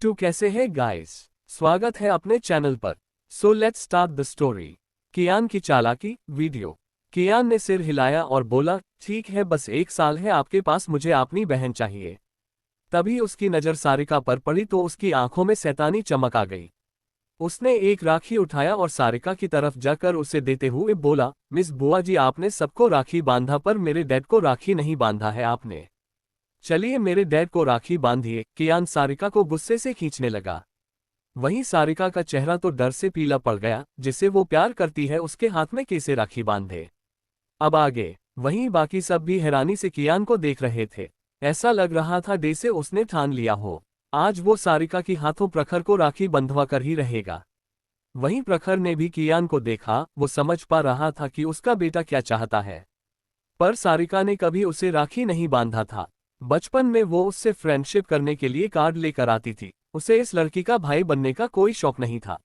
तो कैसे है गाइस। स्वागत है अपने चैनल पर। So let's start the story. Kiaan की चालाकी वीडियो। कियान ने सिर हिलाया और बोला, ठीक है, बस 1 साल है आपके पास, मुझे अपनी बहन चाहिए। तभी उसकी नज़र सारिका पर पड़ी तो उसकी आंखों में शैतानी चमक आ गई। उसने एक राखी उठाया और सारिका की तरफ जाकर उसे देते हुए बोला, मिस बुआ जी, आपने सबको राखी बांधा पर मेरे डैड को राखी नहीं बांधा है आपने। चलिए मेरे डैड को राखी बांधिए। कियान सारिका को गुस्से से खींचने लगा। वहीं सारिका का चेहरा तो डर से पीला पड़ गया, जिसे वो प्यार करती है उसके हाथ में कैसे राखी बांधे। अब आगे। वहीं बाकी सब भी हैरानी से कियान को देख रहे थे। ऐसा लग रहा था जैसे उसने ठान लिया हो, आज वो सारिका की हाथों प्रखर को राखी बंधवा कर ही रहेगा। वहीं प्रखर ने भी कियान को देखा, वो समझ पा रहा था कि उसका बेटा क्या चाहता है। पर सारिका ने कभी उसे राखी नहीं बांधा था। बचपन में वो उससे फ्रेंडशिप करने के लिए कार्ड लेकर आती थी। उसे इस लड़की का भाई बनने का कोई शौक नहीं था।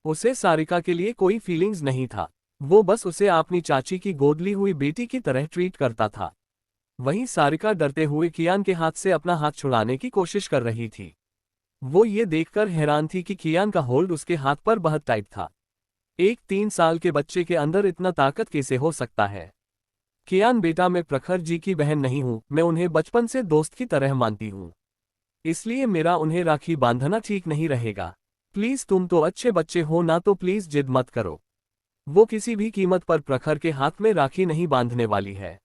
उसे सारिका के लिए कोई फीलिंग्स नहीं था। वो बस उसे अपनी चाची की गोद ली हुई बेटी की तरह ट्रीट करता था। वहीं सारिका डरते हुए कियान के हाथ से अपना हाथ छुड़ाने की कोशिश कर रही थी। वो ये देखकर हैरान थी कि कियान का होल्ड उसके हाथ पर बहुत टाइट था। एक 3 साल के बच्चे के अंदर इतना ताकत कैसे हो सकता है। कियान बेटा, मैं प्रखर जी की बहन नहीं हूं, मैं उन्हें बचपन से दोस्त की तरह मानती हूं। इसलिए मेरा उन्हें राखी बांधना ठीक नहीं रहेगा। प्लीज, तुम तो अच्छे बच्चे हो ना, तो प्लीज जिद मत करो। वो किसी भी कीमत पर प्रखर के हाथ में राखी नहीं बांधने वाली है।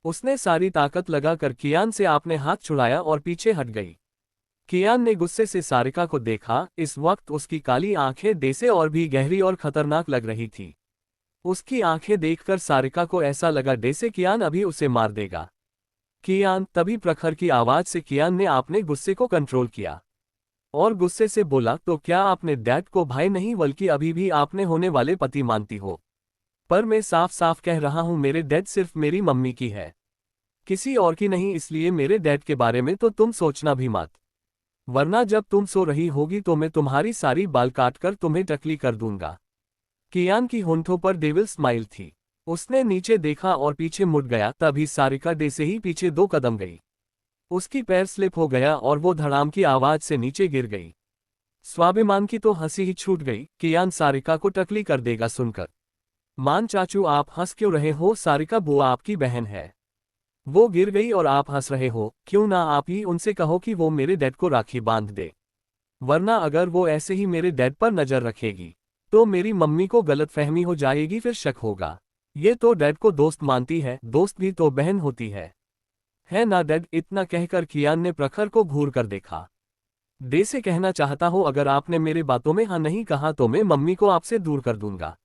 उसने सारी ताकत लगाकर कियान से आपने हाथ छुड़ाया और पीछे हट गई। कियान ने गुस्से से सारिका को देखा। इस वक्त उसकी काली आंखें देसे और भी गहरी और खतरनाक लग रही थी। उसकी आंखें देखकर सारिका को ऐसा लगा जैसे कियान अभी उसे मार देगा। कियान, तभी प्रखर की आवाज से कियान ने अपने गुस्से को कंट्रोल किया और गुस्से से बोला, तो क्या आपने डैड को भाई नहीं बल्कि अभी भी आपने होने वाले पति मानती हो। पर मैं साफ साफ कह रहा हूं, मेरे डैड सिर्फ मेरी मम्मी की है, किसी और की नहीं। इसलिए मेरे डैड के बारे में तो तुम सोचना भी मत, वरना जब तुम सो रही होगी तो मैं तुम्हारी सारी बाल काटकर तुम्हें टकली कर दूंगा। कियान की होंठों पर डेविल स्माइल थी। उसने नीचे देखा और पीछे मुड़ गया। तभी सारिका डे से ही पीछे 2 कदम गई। उसकी पैर स्लिप हो गया और वो धड़ाम की आवाज से नीचे गिर गई। स्वाभिमान की तो हंसी ही छूट गई। कियान सारिका को टकली कर देगा सुनकर। मान चाचू, आप हंस क्यों रहे हो, सारिका बुआ आपकी बहन है। वो गिर गई और आप हंस रहे हो, क्यों ना आप ही उनसे कहो कि वो मेरे डैड को राखी बांध दे। वरना अगर वो ऐसे ही मेरे डैड पर नजर रखेगी तो मेरी मम्मी को गलतफहमी हो जाएगी, फिर शक होगा। ये तो डैड को दोस्त मानती है, दोस्त भी तो बहन होती है ना डैड। इतना कहकर कियान ने प्रखर को घूर कर देखा। डे से कहना चाहता हो, अगर आपने मेरे बातों में हाँ नहीं कहा तो मैं मम्मी को आपसे दूर कर दूंगा।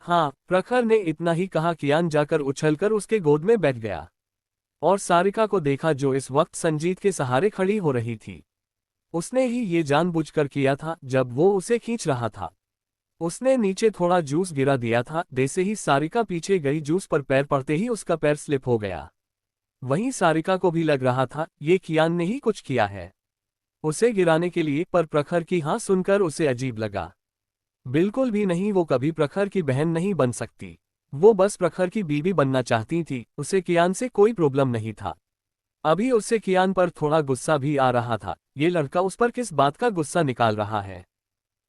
हाँ, प्रखर ने इतना ही कहा। कियान जाकर उछलकर उसके गोद में बैठ गया और सारिका को देखा जो इस वक्त संजीत के सहारे खड़ी हो रही थी। उसने ही ये जानबूझकर किया था। जब वो उसे खींच रहा था उसने नीचे थोड़ा जूस गिरा दिया था। जैसे ही सारिका पीछे गई, जूस पर पैर पड़ते ही उसका पैर स्लिप हो गया। वहीं सारिका को भी लग रहा था ये कियान ने ही कुछ किया है उसे गिराने के लिए, पर प्रखर की हाँ सुनकर उसे अजीब लगा। बिल्कुल भी नहीं, वो कभी प्रखर की बहन नहीं बन सकती। वो बस प्रखर की बीवी बनना चाहती थी। उसे कियान से कोई प्रॉब्लम नहीं था। अभी उससे कियान पर थोड़ा गुस्सा भी आ रहा था। ये लड़का उस पर किस बात का गुस्सा निकाल रहा है।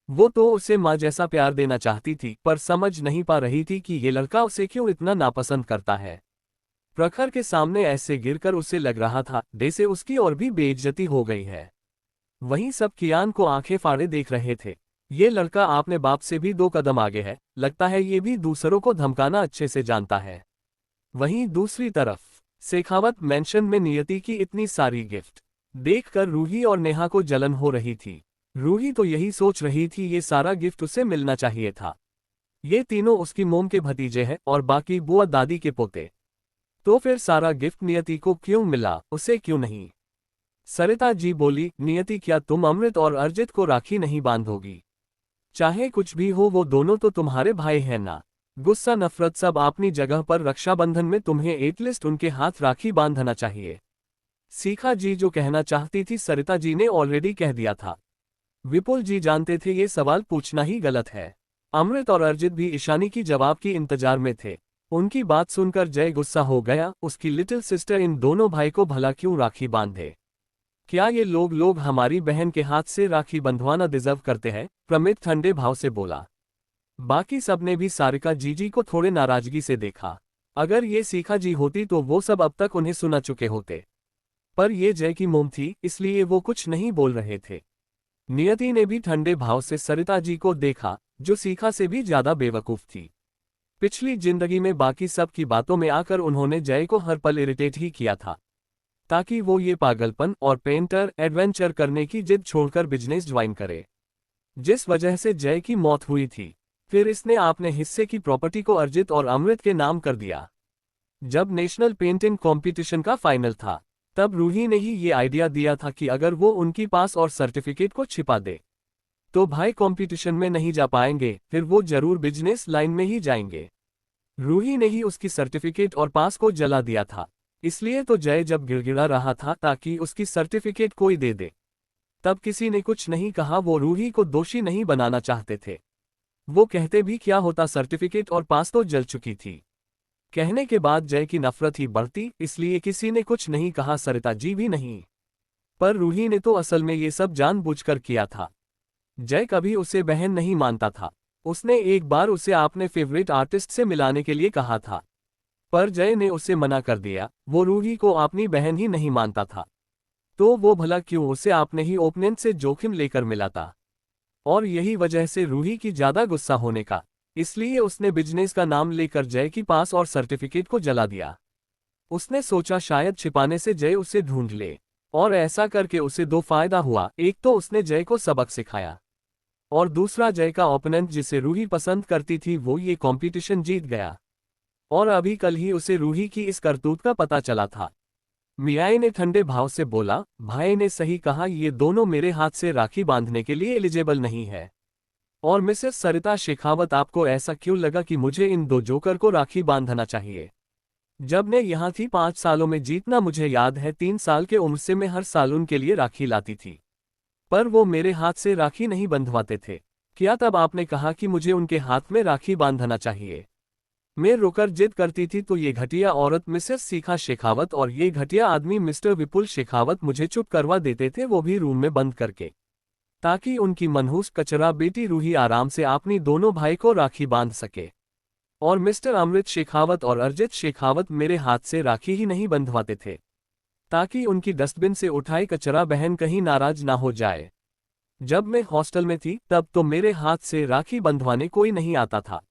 वो तो उसे माँ जैसा प्यार देना चाहती थी, पर समझ नहीं पा रही थी कि ये लड़का उसे क्यों इतना नापसंद करता है। प्रखर के सामने ऐसे गिरकर उसे लग रहा था जैसे उसकी और भी बेइज्जती हो गई है। वहीं सब कियान को आंखें फाड़े देख रहे थे। ये लड़का आपने बाप से भी 2 कदम आगे है, लगता है ये भी दूसरों को धमकाना अच्छे से जानता है। वहीं दूसरी तरफ शेखावत मैंशन में नियति की इतनी सारी गिफ्ट देखकर रूही और नेहा को जलन हो रही थी। रूही तो यही सोच रही थी ये सारा गिफ्ट उसे मिलना चाहिए था। ये तीनों उसकी मोम के भतीजे हैं और बाकी बुआ दादी के पोते। तो फिर सारा गिफ्ट नियति को क्यों मिला, उसे क्यों नहीं। सरिता जी बोली, नियति, क्या तुम अमृत और अर्जित को राखी नहीं बांधोगी। चाहे कुछ भी हो, वो दोनों तो तुम्हारे भाई हैं ना। गुस्सा नफरत सब अपनी जगह पर, रक्षाबंधन में तुम्हें एटलीस्ट उनके हाथ राखी बांधना चाहिए। सीखा जी जो कहना चाहती थी सरिता जी ने ऑलरेडी कह दिया था। विपुल जी जानते थे ये सवाल पूछना ही गलत है। अमृत और अर्जित भी ईशानी की जवाब की इंतजार में थे। उनकी बात सुनकर जय गुस्सा हो गया। उसकी लिटिल सिस्टर इन दोनों भाई को भला क्यों राखी बांधे। क्या ये लोग हमारी बहन के हाथ से राखी बंधवाना डिजर्व करते हैं? प्रमित ठंडे भाव से बोला। बाकी सबने भी सारिका जीजी को थोड़े नाराजगी से देखा। अगर ये सीखा जी होती तो वो सब अब तक उन्हें सुना चुके होते। पर ये जय की मोम थी, इसलिए वो कुछ नहीं बोल रहे थे। नियति ने भी ठंडे भाव से सरिता जी को देखा, जो सीखा से भी ज्यादा बेवकूफ थी। पिछली जिंदगी में बाकी सब की बातों में आकर उन्होंने जय को हर पल इरिटेट ही किया था, ताकि वो ये पागलपन और पेंटर एडवेंचर करने की जिद छोड़कर बिजनेस ज्वाइन करे, जिस वजह से जय की मौत हुई थी। फिर इसने अपने हिस्से की प्रॉपर्टी को अर्जित और अमृत के नाम कर दिया। जब नेशनल पेंटिंग कंपटीशन का फाइनल था, तब रूही ने ही ये आइडिया दिया था कि अगर वो उनकी पास और सर्टिफिकेट को छिपा दे तो भाई कंपटीशन में नहीं जा पाएंगे, फिर वो जरूर बिजनेस लाइन में ही जाएंगे। रूही ने ही उसकी सर्टिफिकेट और पास को जला दिया था। इसलिए तो जय जब गिड़गिड़ा रहा था ताकि उसकी सर्टिफिकेट कोई दे दे, तब किसी ने कुछ नहीं कहा। वो रूही को दोषी नहीं बनाना चाहते थे। वो कहते भी क्या होता, सर्टिफिकेट और पास तो जल चुकी थी। कहने के बाद जय की नफरत ही बढ़ती, इसलिए किसी ने कुछ नहीं कहा, सरिता जी भी नहीं। पर रूही ने तो असल में ये सब जानबूझकर किया था। जय कभी उसे बहन नहीं मानता था। उसने एक बार उसे अपने फेवरेट आर्टिस्ट से मिलाने के लिए कहा था, पर जय ने उसे मना कर दिया। वो रूही को अपनी बहन ही नहीं मानता था, तो वो भला क्यों उसे अपने ही ओपोनेंट से जोखिम लेकर मिलाता। और यही वजह से रूही की ज्यादा गुस्सा होने का, इसलिए उसने बिजनेस का नाम लेकर जय की पास और सर्टिफिकेट को जला दिया। उसने सोचा शायद छिपाने से जय उसे ढूंढ ले, और ऐसा करके उसे दो फायदा हुआ। एक तो उसने जय को सबक सिखाया, और दूसरा जय का ओपोनेंट जिसे रूही पसंद करती थी वो ये कंपटीशन जीत गया। और अभी कल ही उसे रूही की इस करतूत का पता चला था। मियाई ने ठंडे भाव से बोला, भाई ने सही कहा, ये दोनों मेरे हाथ से राखी बांधने के लिए एलिजिबल नहीं है। और मिसेस सरिता शेखावत, आपको ऐसा क्यों लगा कि मुझे इन दो जोकर को राखी बांधना चाहिए? जब मैं यहाँ थी 5 सालों में जीतना मुझे याद है, 3 साल के उम्र से मैं हर साल उनके लिए राखी लाती थी, पर वो मेरे हाथ से राखी नहीं बंधवाते थे। क्या तब आपने कहा कि मुझे उनके हाथ में राखी बांधना चाहिए? मैं रुकर जिद करती थी तो ये घटिया औरत मिसेस सीखा शेखावत और ये घटिया आदमी मिस्टर विपुल शेखावत मुझे चुप करवा देते थे, वो भी रूम में बंद करके, ताकि उनकी मनहूस कचरा बेटी रूही आराम से अपनी दोनों भाई को राखी बांध सके। और मिस्टर अमृत शेखावत और अर्जित शेखावत मेरे हाथ से राखी ही नहीं बंधवाते थे, ताकि उनकी डस्टबिन से उठाई कचरा बहन कहीं नाराज ना हो जाए। जब मैं हॉस्टल में थी तब तो मेरे हाथ से राखी बंधवाने कोई नहीं आता था।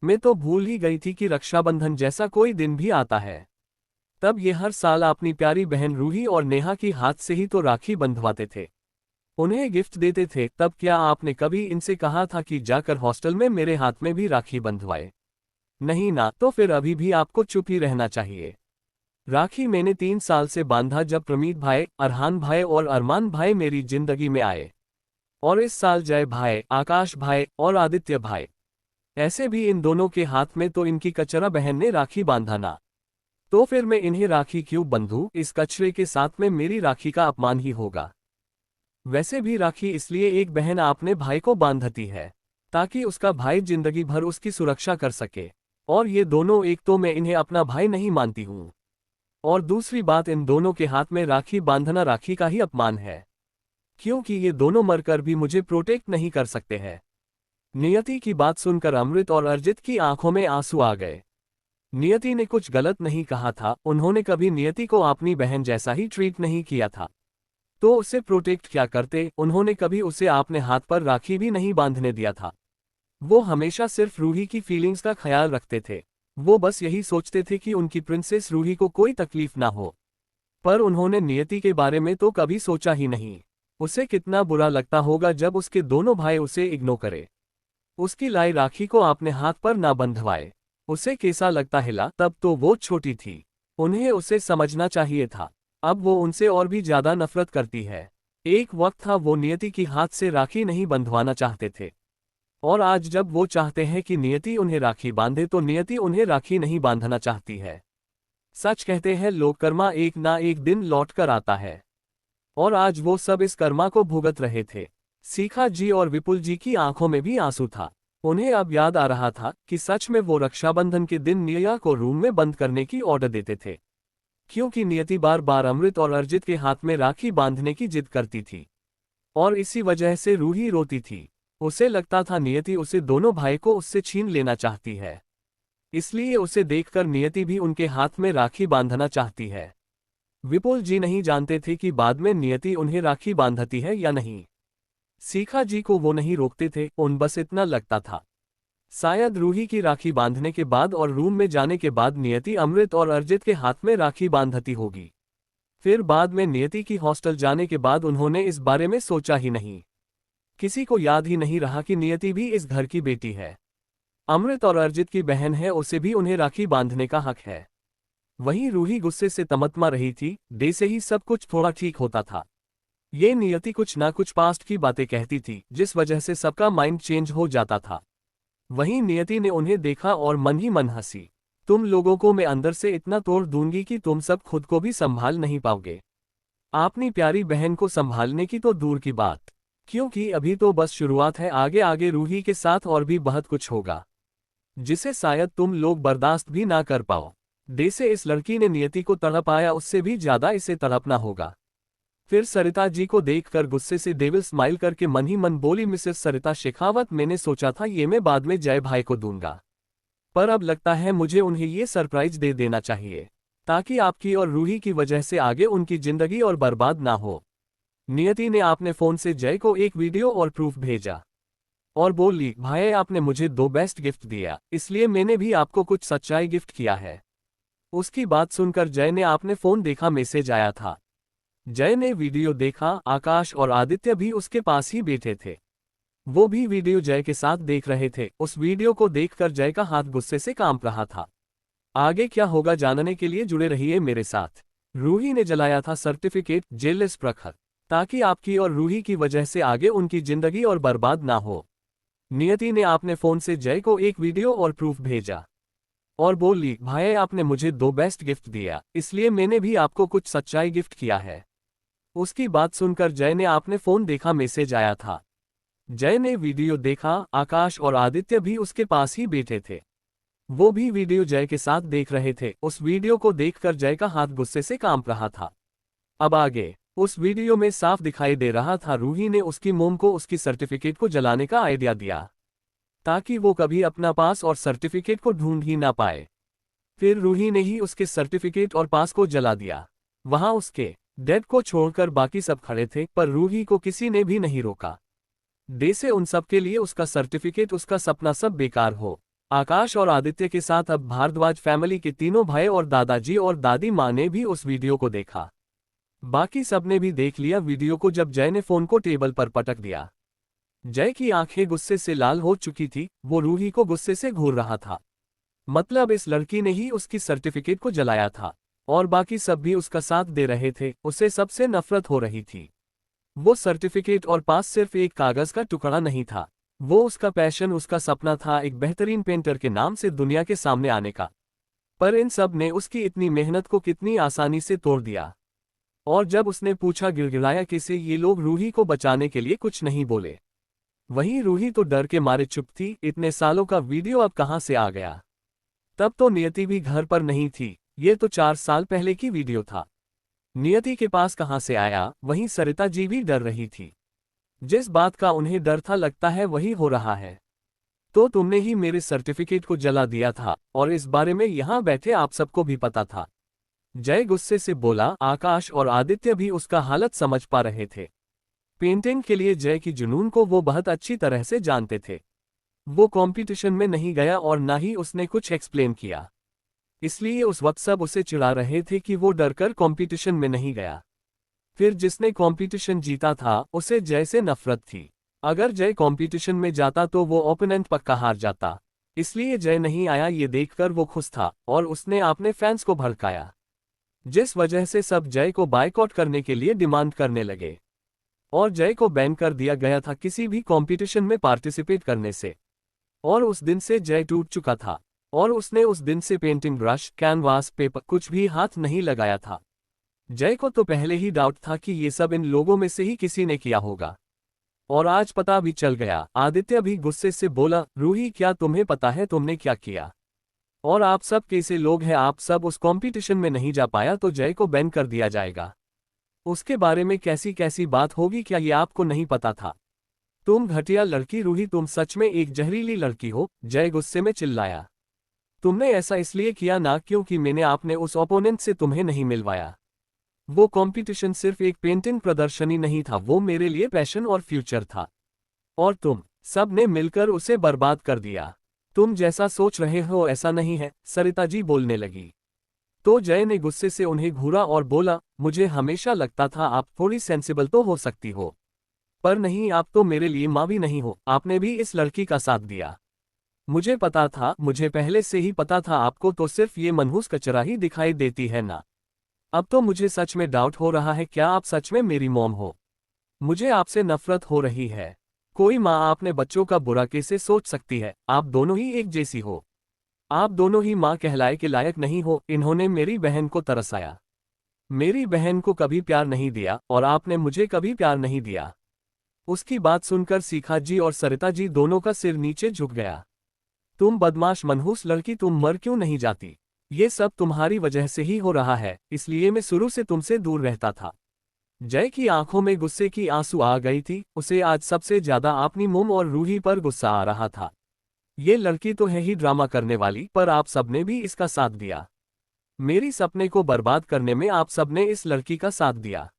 मैं तो भूल ही गई थी कि रक्षाबंधन जैसा कोई दिन भी आता है। तब ये हर साल अपनी प्यारी बहन रूही और नेहा की हाथ से ही तो राखी बंधवाते थे, उन्हें गिफ्ट देते थे। तब क्या आपने कभी इनसे कहा था कि जाकर हॉस्टल में मेरे हाथ में भी राखी बंधवाए? नहीं ना, तो फिर अभी भी आपको चुप ही रहना चाहिए। राखी मैंने 3 साल से बांधा जब प्रमीत भाई, अरहान भाई और अरमान भाई मेरी जिंदगी में आए, और इस साल जय भाई, आकाश भाई और आदित्य भाई। ऐसे भी इन दोनों के हाथ में तो इनकी कचरा बहन ने राखी बांधा ना, तो फिर मैं इन्हें राखी क्यों बंधूं? इस कचरे के साथ में मेरी राखी का अपमान ही होगा। वैसे भी राखी इसलिए एक बहन अपने भाई को बांधती है ताकि उसका भाई जिंदगी भर उसकी सुरक्षा कर सके। और ये दोनों, एक तो मैं इन्हें अपना भाई नहीं मानती हूँ, और दूसरी बात, इन दोनों के हाथ में राखी बांधना राखी का ही अपमान है, क्योंकि ये दोनों मरकर भी मुझे प्रोटेक्ट नहीं कर सकते हैं। नियति की बात सुनकर अमृत और अर्जित की आंखों में आंसू आ गए। नियति ने कुछ गलत नहीं कहा था, उन्होंने कभी नियति को अपनी बहन जैसा ही ट्रीट नहीं किया था, तो उसे प्रोटेक्ट क्या करते? उन्होंने कभी उसे अपने हाथ पर राखी भी नहीं बांधने दिया था। वो हमेशा सिर्फ रूही की फीलिंग्स का ख्याल रखते थे। वो बस यही सोचते थे कि उनकी प्रिंसेस रूही को कोई तकलीफ ना हो। पर उन्होंने नियति के बारे में तो कभी सोचा ही नहीं। उसे कितना बुरा लगता होगा जब उसके दोनों भाई उसे इग्नोर करे, उसकी लाई राखी को अपने हाथ पर ना बंधवाए। उसे कैसा लगता हिला? तब तो वो छोटी थी, उन्हें उसे समझना चाहिए था। अब वो उनसे और भी ज्यादा नफरत करती है। एक वक्त था वो नियति की हाथ से राखी नहीं बंधवाना चाहते थे, और आज जब वो चाहते हैं कि नियति उन्हें राखी बांधे तो नियति उन्हें राखी नहीं बांधना चाहती है। सच कहते हैं लोग, कर्मा एक ना एक दिन लौट कर आता है, और आज वो सब इस कर्मा को भुगत रहे थे। सीखा जी और विपुल जी की आंखों में भी आंसू था। उन्हें अब याद आ रहा था कि सच में वो रक्षाबंधन के दिन निया को रूम में बंद करने की ऑर्डर देते थे, क्योंकि नियति बार बार अमृत और अर्जित के हाथ में राखी बांधने की जिद करती थी और इसी वजह से रूही रोती थी। उसे लगता था नियति उसे दोनों भाई को उससे छीन लेना चाहती है, इसलिए उसे देखकर नियति भी उनके हाथ में राखी बांधना चाहती है। विपुल जी नहीं जानते थे कि बाद में नियति उन्हें राखी बांधती है या नहीं। सीखा जी को वो नहीं रोकते थे, उन बस इतना लगता था शायद रूही की राखी बांधने के बाद और रूम में जाने के बाद नियति अमृत और अर्जित के हाथ में राखी बांधती होगी। फिर बाद में नियति की हॉस्टल जाने के बाद उन्होंने इस बारे में सोचा ही नहीं। किसी को याद ही नहीं रहा कि नियति भी इस घर की बेटी है, अमृत और अर्जित की बहन है, उसे भी उन्हें राखी बांधने का हक है। वहीं रूही गुस्से से तमतमा रही थी। डे से ही सब कुछ थोड़ा ठीक होता था। ये नियति कुछ ना कुछ पास्ट की बातें कहती थी, जिस वजह से सबका माइंड चेंज हो जाता था। वहीं नियति ने उन्हें देखा और मन ही मन हंसी। तुम लोगों को मैं अंदर से इतना तोड़ दूंगी कि तुम सब खुद को भी संभाल नहीं पाओगे। अपनी प्यारी बहन को संभालने की तो दूर की बात, क्योंकि अभी तो बस शुरुआत है, आगे आगे रूही के साथ और भी बहुत कुछ होगा जिसे शायद तुम लोग बर्दाश्त भी ना कर पाओ। डे से इस लड़की ने नियति को तड़पाया, उससे भी ज्यादा इसे तड़पना होगा। फिर सरिता जी को देखकर गुस्से से डेविल स्माइल करके मन ही मन बोली, मिसेस सरिता शेखावत, मैंने सोचा था ये मैं बाद में जय भाई को दूंगा, पर अब लगता है मुझे उन्हें ये सरप्राइज दे देना चाहिए ताकि आपकी और रूही की वजह से आगे उनकी जिंदगी और बर्बाद ना हो। नियति ने आपने फोन से जय को एक वीडियो और प्रूफ भेजा और बोली, भाई आपने मुझे 2 बेस्ट गिफ्ट दिया, इसलिए मैंने भी आपको कुछ सच्चाई गिफ्ट किया है। उसकी बात सुनकर जय ने आपने फोन देखा, मैसेज आया था। जय ने वीडियो देखा, आकाश और आदित्य भी उसके पास ही बैठे थे। वो भी वीडियो जय के साथ देख रहे थे। उस वीडियो को देखकर जय का हाथ गुस्से से कांप रहा था। आगे क्या होगा जानने के लिए जुड़े रहिए मेरे साथ। रूही ने जलाया था सर्टिफिकेट जेललेस प्रखर, ताकि आपकी और रूही की वजह से आगे उनकी जिंदगी और बर्बाद ना हो। नियति ने आपने फोन से जय को एक वीडियो और प्रूफ भेजा और बोली, भाई आपने मुझे 2 बेस्ट गिफ्ट दिया, इसलिए मैंने भी आपको कुछ सच्चाई गिफ्ट किया है। उसकी बात सुनकर जय ने आपने फोन देखा, मैसेज आया था। जय ने वीडियो देखा, आकाश और आदित्य भी उसके पास ही बैठे थे। वो भी वीडियो जय के साथ देख रहे थे। उस वीडियो को देखकर जय का हाथ गुस्से से कांप रहा था। अब आगे उस वीडियो में साफ दिखाई दे रहा था रूही ने उसकी मोम को उसकी सर्टिफिकेट को जलाने का आइडिया दिया ताकि वो कभी अपना पास और सर्टिफिकेट को ढूंढ ही ना पाए। फिर रूही ने ही उसके सर्टिफिकेट और पास को जला दिया। वहां उसके डेड को छोड़कर बाकी सब खड़े थे, पर रूही को किसी ने भी नहीं रोका। डे से उन सब के लिए उसका सर्टिफिकेट, उसका सपना सब बेकार हो। आकाश और आदित्य के साथ अब भारद्वाज फैमिली के तीनों भाई और दादाजी और दादी माँ ने भी उस वीडियो को देखा। बाकी सबने भी देख लिया वीडियो को। जब जय ने फोन को टेबल पर पटक दिया, जय की आंखें गुस्से से लाल हो चुकी थी। वो रूही को गुस्से से घूर रहा था, मतलब इस लड़की ने ही उसकी सर्टिफिकेट को जलाया था और बाकी सब भी उसका साथ दे रहे थे। उसे सबसे नफरत हो रही थी। वो सर्टिफिकेट और पास सिर्फ एक कागज का टुकड़ा नहीं था, वो उसका पैशन, उसका सपना था, एक बेहतरीन पेंटर के नाम से दुनिया के सामने आने का। पर इन सब ने उसकी इतनी मेहनत को कितनी आसानी से तोड़ दिया। और जब उसने पूछा, गिड़गिड़ाया कैसे, ये लोग रूही को बचाने के लिए कुछ नहीं बोले। वहीं रूही तो डर के मारे चुप थी। इतने सालों का वीडियो अब कहां से आ गया? तब तो नियति भी घर पर नहीं थी, ये तो 4 साल पहले की वीडियो था। नियति के पास कहां से आया? वहीं सरिता जी भी डर रही थी। जिस बात का उन्हें डर था, लगता है वही हो रहा है। तो तुमने ही मेरे सर्टिफिकेट को जला दिया था और इस बारे में यहां बैठे आप सबको भी पता था। जय गुस्से से बोला। आकाश और आदित्य भी उसका हालत समझ पा रहे थे। पेंटिंग के लिए जय की जुनून को वो बहुत अच्छी तरह से जानते थे। वो कंपटीशन में नहीं गया और ना ही उसने कुछ एक्सप्लेन किया, इसलिए उस वक्त सब उसे चिढ़ा रहे थे कि वो डरकर कंपटीशन में नहीं गया। फिर जिसने कंपटीशन जीता था उसे जय से नफरत थी। अगर जय कंपटीशन में जाता तो वो ओपोनेंट पक्का हार जाता, इसलिए जय नहीं आया ये देखकर वो खुश था और उसने अपने फैंस को भड़काया, जिस वजह से सब जय को बायकॉट करने के लिए डिमांड करने लगे और जय को बैन कर दिया गया था किसी भी कंपटीशन में पार्टिसिपेट करने से। और उस दिन से जय टूट चुका था और उसने उस दिन से पेंटिंग ब्रश, कैनवास, पेपर कुछ भी हाथ नहीं लगाया था। जय को तो पहले ही डाउट था कि ये सब इन लोगों में से ही किसी ने किया होगा और आज पता भी चल गया। आदित्य भी गुस्से से बोला, रूही क्या तुम्हें पता है तुमने क्या किया? और आप सब कैसे लोग हैं, आप सब उस कंपटीशन में नहीं जा पाया तो जय को बैन कर दिया जाएगा। उसके बारे में कैसी कैसी बात होगी, क्या ये आपको नहीं पता था? तुम घटिया लड़की रूही, तुम सच में एक जहरीली लड़की हो, जय गुस्से में चिल्लाया। तुमने ऐसा इसलिए किया ना क्योंकि मैंने आपने उस ओपोनेंट से तुम्हें नहीं मिलवाया। वो कंपटीशन सिर्फ एक पेंटिंग प्रदर्शनी नहीं था, वो मेरे लिए पैशन और फ्यूचर था। और तुम सब ने मिलकर उसे बर्बाद कर दिया। तुम जैसा सोच रहे हो ऐसा नहीं है, सरिता जी बोलने लगी। तो जय ने गुस्से से उन्हें घूरा और बोला, मुझे हमेशा लगता था आप थोड़ी सेंसिबल तो हो सकती हो, पर नहीं, आप तो मेरे लिए माँ भी नहीं हो। आपने भी इस लड़की का साथ दिया। मुझे पता था, मुझे पहले से ही पता था, आपको तो सिर्फ ये मनहूस कचरा ही दिखाई देती है ना। अब तो मुझे सच में डाउट हो रहा है, क्या आप सच में मेरी मॉम हो? मुझे आपसे नफरत हो रही है। कोई माँ आपने बच्चों का बुरा कैसे सोच सकती है? आप दोनों ही एक जैसी हो। आप दोनों ही माँ कहलाए के लायक नहीं हो। इन्होंने मेरी बहन को तरसाया। मेरी बहन को कभी प्यार नहीं दिया और आपने मुझे कभी प्यार नहीं दिया। उसकी बात सुनकर सीखा जी और सरिता जी दोनों का सिर नीचे झुक गया। तुम बदमाश मनहूस लड़की, तुम मर क्यों नहीं जाती? ये सब तुम्हारी वजह से ही हो रहा है, इसलिए मैं शुरू से तुमसे दूर रहता था। जय की आंखों में गुस्से की आंसू आ गई थी। उसे आज सबसे ज्यादा अपनी मोम और रूही पर गुस्सा आ रहा था। ये लड़की तो है ही ड्रामा करने वाली, पर आप सबने भी इसका साथ दिया। मेरी सपने को बर्बाद करने में आप सबने इस लड़की का साथ दिया।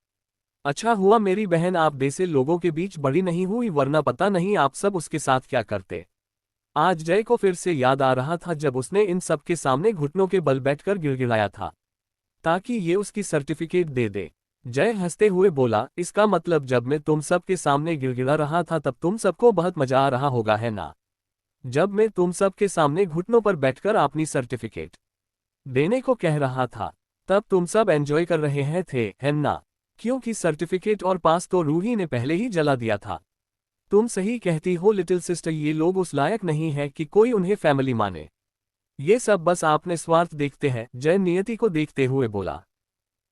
अच्छा हुआ मेरी बहन आप जैसे लोगों के बीच बड़ी नहीं हुई, वरना पता नहीं आप सब उसके साथ क्या करते। आज जय को फिर से याद आ रहा था जब उसने इन सब के सामने घुटनों के बल बैठकर गिड़गिड़ाया था ताकि ये उसकी सर्टिफिकेट दे दे। जय हंसते हुए बोला, इसका मतलब जब मैं तुम सब के सामने गिड़गिड़ा रहा था तब तुम सबको बहुत मजा आ रहा होगा, है ना? जब मैं तुम सब के सामने घुटनों पर बैठकर अपनी सर्टिफिकेट देने को कह रहा था तब तुम सब एंजॉय कर रहे हैं थे, है ना? क्योंकि सर्टिफिकेट और पास तो रूही ने पहले ही जला दिया था। तुम सही कहती हो लिटिल सिस्टर, ये लोग उस लायक नहीं है कि कोई उन्हें फैमिली माने। ये सब बस आपने स्वार्थ देखते हैं, जय नियति को देखते हुए बोला।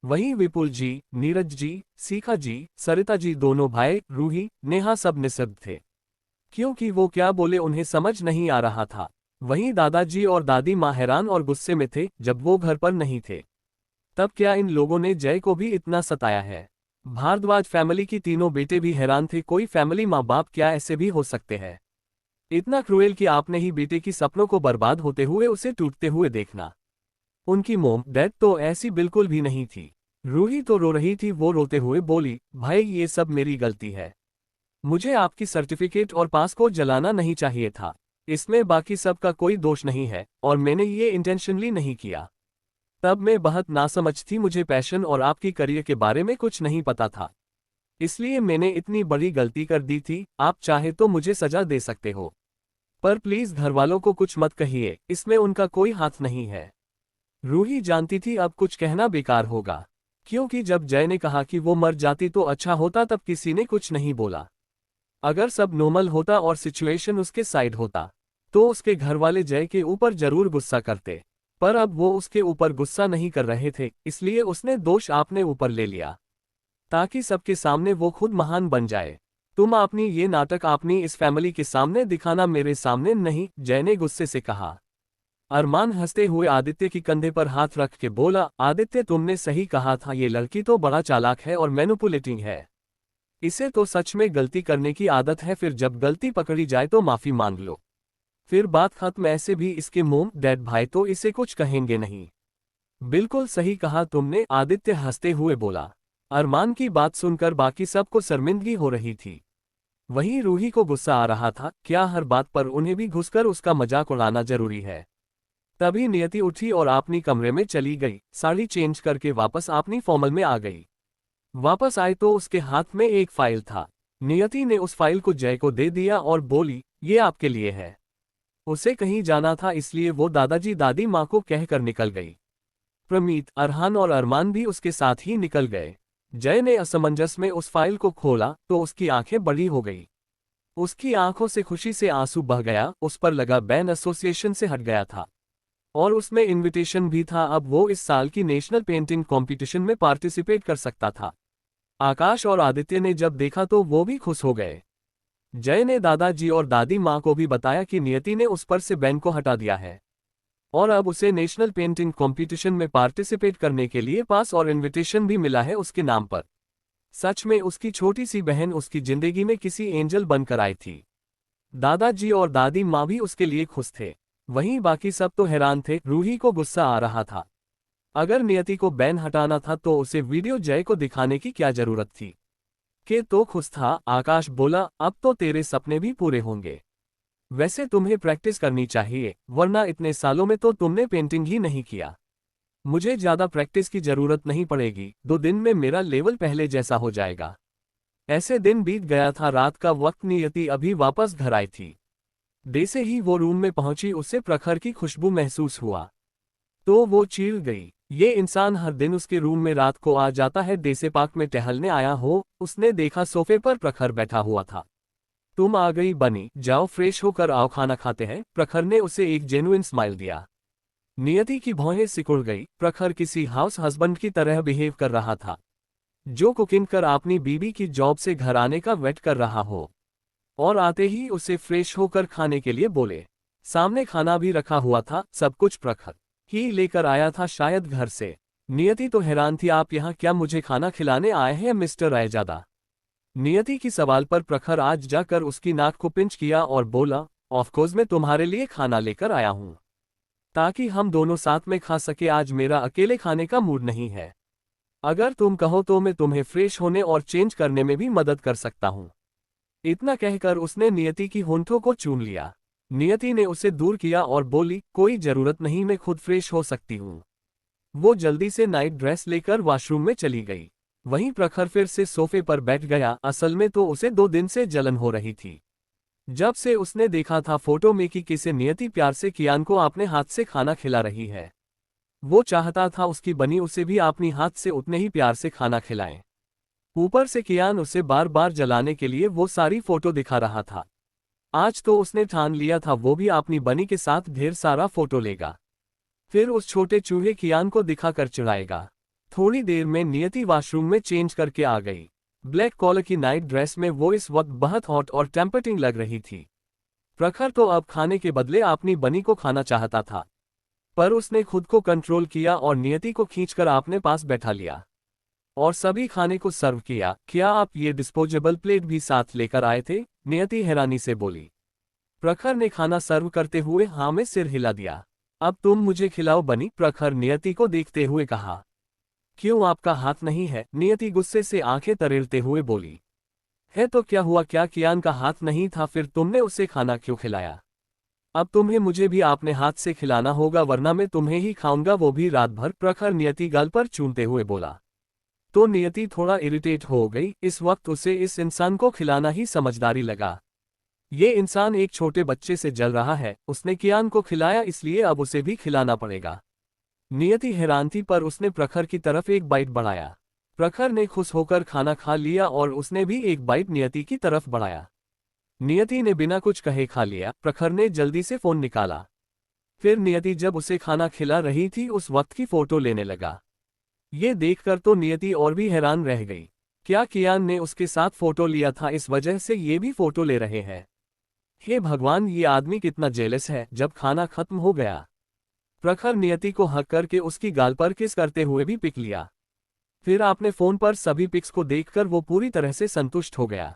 वहीं विपुल जी, नीरज जी, सीखा जी, सरिता जी दोनों भाई, रूही, नेहा सब निस्तब्ध थे, क्योंकि वो क्या बोले उन्हें समझ नहीं आ रहा था। वहीं दादाजी और दादी माँ हैरान और गुस्से में थे जब वो घर पर नहीं थे। तब क्या इन लोगों ने जय को भी इतना सताया है? भारद्वाज फैमिली की तीनों बेटे भी हैरान थे, कोई फैमिली माँ बाप क्या ऐसे भी हो सकते हैं? इतना क्रूएल कि आपने ही बेटे की सपनों को बर्बाद होते हुए उसे टूटते हुए देखना। उनकी मोम डैड तो ऐसी बिल्कुल भी नहीं थी। रूही तो रो रही थी, वो रोते हुए बोली, भाई ये सब मेरी गलती है। मुझे आपकी सर्टिफिकेट और पास को जलाना नहीं चाहिए था। इसमें बाकी सब का कोई दोष नहीं है और मैंने ये इंटेंशनली नहीं किया। तब मैं बहुत नासमझ थी, मुझे पैशन और आपकी करियर के बारे में कुछ नहीं पता था, इसलिए मैंने इतनी बड़ी गलती कर दी थी। आप चाहे तो मुझे सजा दे सकते हो, पर प्लीज घरवालों को कुछ मत कहिए, इसमें उनका कोई हाथ नहीं है। रूही जानती थी अब कुछ कहना बेकार होगा, क्योंकि जब जय ने कहा कि वो मर जाती तो अच्छा होता तब किसी ने कुछ नहीं बोला। अगर सब नॉर्मल होता और सिचुएशन उसके साइड होता तो उसके घरवाले जय के ऊपर जरूर गुस्सा करते, पर अब वो उसके ऊपर गुस्सा नहीं कर रहे थे, इसलिए उसने दोष अपने ऊपर ले लिया ताकि सबके सामने वो खुद महान बन जाए। तुम अपनी ये नाटक अपनी इस फैमिली के सामने दिखाना, मेरे सामने नहीं, जय ने गुस्से से कहा। अरमान हंसते हुए आदित्य की कंधे पर हाथ रख के बोला, आदित्य तुमने सही कहा था, ये लड़की तो बड़ा चालाक है और मैनिपुलेटिंग है। इसे तो सच में गलती करने की आदत है, फिर जब गलती पकड़ी जाए तो माफी मांग लो, फिर बात खत्म। ऐसे भी इसके मोम डैड भाई तो इसे कुछ कहेंगे नहीं। बिल्कुल सही कहा तुमने, आदित्य हंसते हुए बोला। अरमान की बात सुनकर बाकी सबको शर्मिंदगी हो रही थी। वहीं रूही को गुस्सा आ रहा था, क्या हर बात पर उन्हें भी घुसकर उसका मजाक उड़ाना जरूरी है? तभी नियति उठी और अपनी कमरे में चली गई, साड़ी चेंज करके वापस अपनी फॉर्मल में आ गई। वापस आए तो उसके हाथ में एक फाइल था। नियति ने उस फाइल को जय को दे दिया और बोली, ये आपके लिए है। उसे कहीं जाना था, इसलिए वो दादाजी दादी माँ को कहकर निकल गई। प्रमीत, अरहान और अरमान भी उसके साथ ही निकल गए। जय ने असमंजस में उस फाइल को खोला तो उसकी आंखें बड़ी हो गई। उसकी आंखों से खुशी से आंसू बह गया। उस पर लगा बैन एसोसिएशन से हट गया था और उसमें इनविटेशन भी था। अब वो इस साल की नेशनल पेंटिंग कंपटीशन में पार्टिसिपेट कर सकता था। आकाश और आदित्य ने जब देखा तो वो भी खुश हो गए। जय ने दादाजी और दादी माँ को भी बताया कि नियति ने उस पर से बैन को हटा दिया है। और अब उसे नेशनल पेंटिंग कंपटीशन में पार्टिसिपेट करने के लिए पास और इनविटेशन भी मिला है उसके नाम पर। सच में उसकी छोटी सी बहन उसकी जिंदगी में किसी एंजल बनकर आई थी। दादाजी और दादी माँ भी उसके लिए खुश थे। वहीं बाकी सब तो हैरान थे। रूही को गुस्सा आ रहा था। अगर नियति को बैन हटाना था तो उसे वीडियो जय को दिखाने की क्या जरूरत थी। के तो खुश था। आकाश बोला, अब तो तेरे सपने भी पूरे होंगे। वैसे तुम्हें प्रैक्टिस करनी चाहिए, वरना इतने सालों में तो तुमने पेंटिंग ही नहीं किया। मुझे ज्यादा प्रैक्टिस की जरूरत नहीं पड़ेगी, 2 दिन में मेरा लेवल पहले जैसा हो जाएगा। ऐसे दिन बीत गया था। रात का वक्त। नियति अभी वापस घर आई थी। जैसे ही वो रूम में पहुंची उसे प्रखर की खुशबू महसूस हुआ तो वो चीर गई। ये इंसान हर दिन उसके रूम में रात को आ जाता है। जैसे पार्क में टहलने आया हो। उसने देखा सोफे पर प्रखर बैठा हुआ था। तुम आ गई बनी, जाओ फ्रेश होकर आओ, खाना खाते हैं। प्रखर ने उसे एक जेन्युइन स्माइल दिया। नियति की भौहें सिकुड़ गई। प्रखर किसी हाउस हस्बैंड की तरह बिहेव कर रहा था, जो कुकिंग कर अपनी बीबी की जॉब से घर आने का वेट कर रहा हो। और आते ही उसे फ्रेश होकर खाने के लिए बोले। सामने खाना भी रखा हुआ था। सब कुछ प्रखर ही लेकर आया था, शायद घर से। नियति तो हैरान थी। आप यहाँ क्या मुझे खाना खिलाने आए हैं मिस्टर रायजादा? नियति की सवाल पर प्रखर आज जाकर उसकी नाक को पिंच किया और बोला, ऑफकोर्स मैं तुम्हारे लिए खाना लेकर आया हूँ, ताकि हम दोनों साथ में खा सके। आज मेरा अकेले खाने का मूड नहीं है। अगर तुम कहो तो मैं तुम्हें फ्रेश होने और चेंज करने में भी मदद कर सकता हूँ। इतना कहकर उसने नियति की होंठों को चूम लिया। नियति ने उसे दूर किया और बोली, कोई जरूरत नहीं, मैं खुद फ्रेश हो सकती हूँ। वो जल्दी से नाइट ड्रेस लेकर वॉशरूम में चली गई। वहीं प्रखर फिर से सोफे पर बैठ गया। असल में तो उसे 2 दिन से जलन हो रही थी। जब से उसने देखा था फोटो में कि किसे नियति प्यार से कियान को अपने हाथ से खाना खिला रही है। वो चाहता था उसकी बनी उसे भी अपनी हाथ से उतने ही प्यार से खाना खिलाए। ऊपर से कियान उसे बार बार जलाने के लिए वो सारी फोटो दिखा रहा था। आज तो उसने ठान लिया था वो भी अपनी बनी के साथ ढेर सारा फोटो लेगा, फिर उस छोटे चूहे कियान को दिखाकर चिढ़ाएगा। थोड़ी देर में नियति वॉशरूम में चेंज करके आ गई। ब्लैक कॉलर की नाइट ड्रेस में वो इस वक्त बहुत हॉट और टेम्पटिंग लग रही थी। प्रखर तो अब खाने के बदले अपनी बनी को खाना चाहता था, पर उसने खुद को कंट्रोल किया और नियति को खींचकर अपने पास बैठा लिया और सभी खाने को सर्व किया। क्या आप ये डिस्पोजेबल प्लेट भी साथ लेकर आए थे? नियति हैरानी से बोली। प्रखर ने खाना सर्व करते हुए हाँ में सिर हिला दिया। अब तुम मुझे खिलाओ बनी, प्रखर नियति को देखते हुए कहा। क्यों आपका हाथ नहीं है? नियति गुस्से से आंखें तरेलते हुए बोली। है तो क्या हुआ, क्या कियान का हाथ नहीं था? फिर तुमने उसे खाना क्यों खिलाया? अब तुम्हें मुझे भी अपने हाथ से खिलाना होगा, वरना मैं तुम्हें ही खाऊंगा, वो भी रात भर। प्रखर नियति गाल पर चूमते हुए बोला। तो नियति थोड़ा इरिटेट हो गई। इस वक्त उसे इस इंसान को खिलाना ही समझदारी लगा। ये इंसान एक छोटे बच्चे से जल रहा है। उसने कियान को खिलाया, इसलिए अब उसे भी खिलाना पड़ेगा। नियति हैरान थी, पर उसने प्रखर की तरफ एक बाइट बढ़ाया। प्रखर ने खुश होकर खाना खा लिया और उसने भी एक बाइट नियति की तरफ बढ़ाया। नियति ने बिना कुछ कहे खा लिया। प्रखर ने जल्दी से फोन निकाला। फिर नियति जब उसे खाना खिला रही थी उस वक्त की फोटो लेने लगा। ये देखकर तो नियति और भी हैरान रह गई। क्या कियान ने उसके साथ फोटो लिया था, इस वजह से ये भी फोटो ले रहे हैं? हे भगवान, ये आदमी कितना जेलस है। जब खाना खत्म हो गया, प्रखर नियति को हक करके उसकी गाल पर किस करते हुए भी पिक लिया। फिर आपने फोन पर सभी पिक्स को देखकर वो पूरी तरह से संतुष्ट हो गया।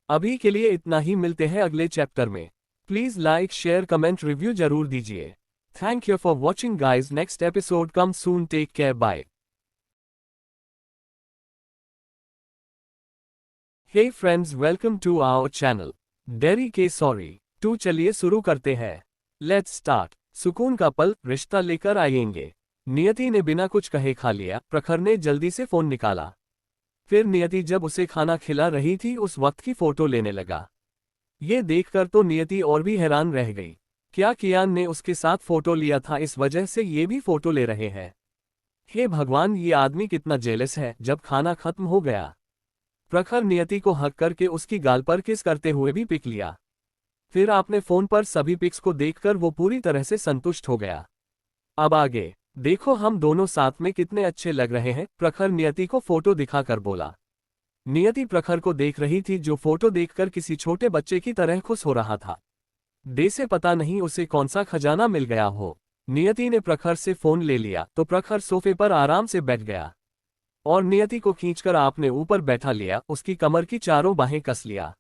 अभी के लिए इतना ही, मिलते हैं अगले चैप्टर में। Please like share comment review जरूर दीजिए। Thank you for watching guys. Next episode come soon. Take care, bye. Hey friends, welcome to our channel डेरी के सॉरी टू। चलिए शुरू करते हैं। Let's start. सुकून का पल, रिश्ता लेकर आएंगे। नियति ने बिना कुछ कहे खा लिया। प्रखर ने जल्दी से फोन निकाला। फिर नियति जब उसे खाना खिला रही थी उस वक्त की फोटो लेने लगा। ये देखकर तो नियति और भी हैरान रह गई। क्या कियान ने उसके साथ फोटो लिया था, इस वजह से ये भी फोटो ले रहे हैं? हे भगवान, ये आदमी कितना जेलस है। जब खाना खत्म हो गया, प्रखर नियति को हक करके उसकी गाल पर किस करते हुए भी पिक लिया। फिर आपने फोन पर सभी पिक्स को देखकर वो पूरी तरह से संतुष्ट हो गया। अब आगे देखो, हम दोनों साथ में कितने अच्छे लग रहे हैं। प्रखर नियति को फोटो दिखाकर बोला। नियति प्रखर को देख रही थी, जो फोटो देखकर किसी छोटे बच्चे की तरह खुश हो रहा था। से पता नहीं उसे कौन सा खजाना मिल गया हो। नियति ने प्रखर से फोन ले लिया तो प्रखर सोफे पर आराम से बैठ गया और नियति को खींचकर आपने ऊपर बैठा लिया, उसकी कमर की चारों बाहें कस लिया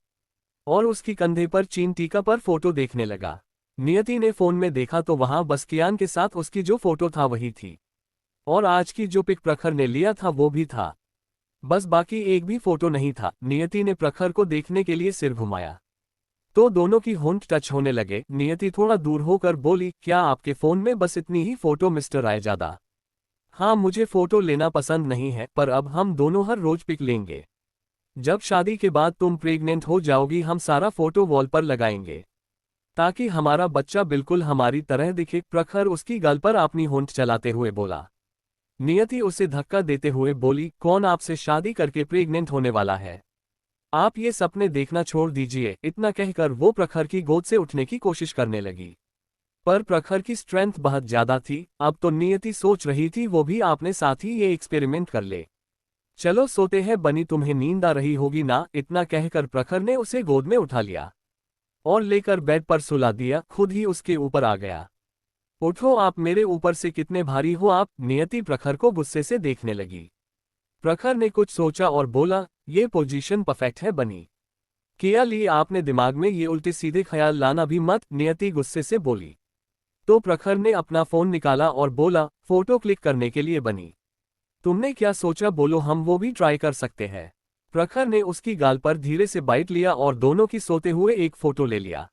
और उसकी कंधे पर चीन टीका पर फोटो देखने लगा। नियति ने फोन में देखा तो वहां बस कियान के साथ उसकी जो फोटो था वही थी और आज की जो पिक प्रखर ने लिया था वो भी था, बस बाकी एक भी फोटो नहीं था। नियति ने प्रखर को देखने के लिए सिर घुमाया तो दोनों की होंठ टच होने लगे। नियति थोड़ा दूर होकर बोली, क्या आपके फोन में बस इतनी ही फोटो मिस्टर आयजादा? हाँ, मुझे फोटो लेना पसंद नहीं है, पर अब हम दोनों हर रोज पिक लेंगे। जब शादी के बाद तुम प्रेग्नेंट हो जाओगी हम सारा फोटो वॉल पर लगाएंगे ताकि हमारा बच्चा बिल्कुल हमारी तरह दिखे। प्रखर उसकी गाल पर अपनी होंठ चलाते हुए बोला। नियति उसे धक्का देते हुए बोली, कौन आपसे शादी करके प्रेग्नेंट होने वाला है? आप ये सपने देखना छोड़ दीजिए। इतना कहकर वो प्रखर की गोद से उठने की कोशिश करने लगी, पर प्रखर की स्ट्रेंथ बहुत ज्यादा थी। अब तो नियति सोच रही थी वो भी आपने साथ ही ये एक्सपेरिमेंट कर ले। चलो सोते हैं बनी, तुम्हें नींद आ रही होगी ना। इतना कहकर प्रखर ने उसे गोद में उठा लिया और लेकर बेड पर सुला दिया, खुद ही उसके ऊपर आ गया। उठो, आप मेरे ऊपर से कितने भारी हो आप? नियति प्रखर को गुस्से से देखने लगी। प्रखर ने कुछ सोचा और बोला, ये पोजीशन परफेक्ट है बनी। किया ली, आपने दिमाग में ये उल्टे सीधे ख्याल लाना भी मत। नियति गुस्से से बोली तो प्रखर ने अपना फोन निकाला और बोला, फोटो क्लिक करने के लिए बनी। तुमने क्या सोचा? बोलो, हम वो भी ट्राई कर सकते हैं। प्रखर ने उसकी गाल पर धीरे से बाइट लिया और दोनों की सोते हुए एक फोटो ले लिया।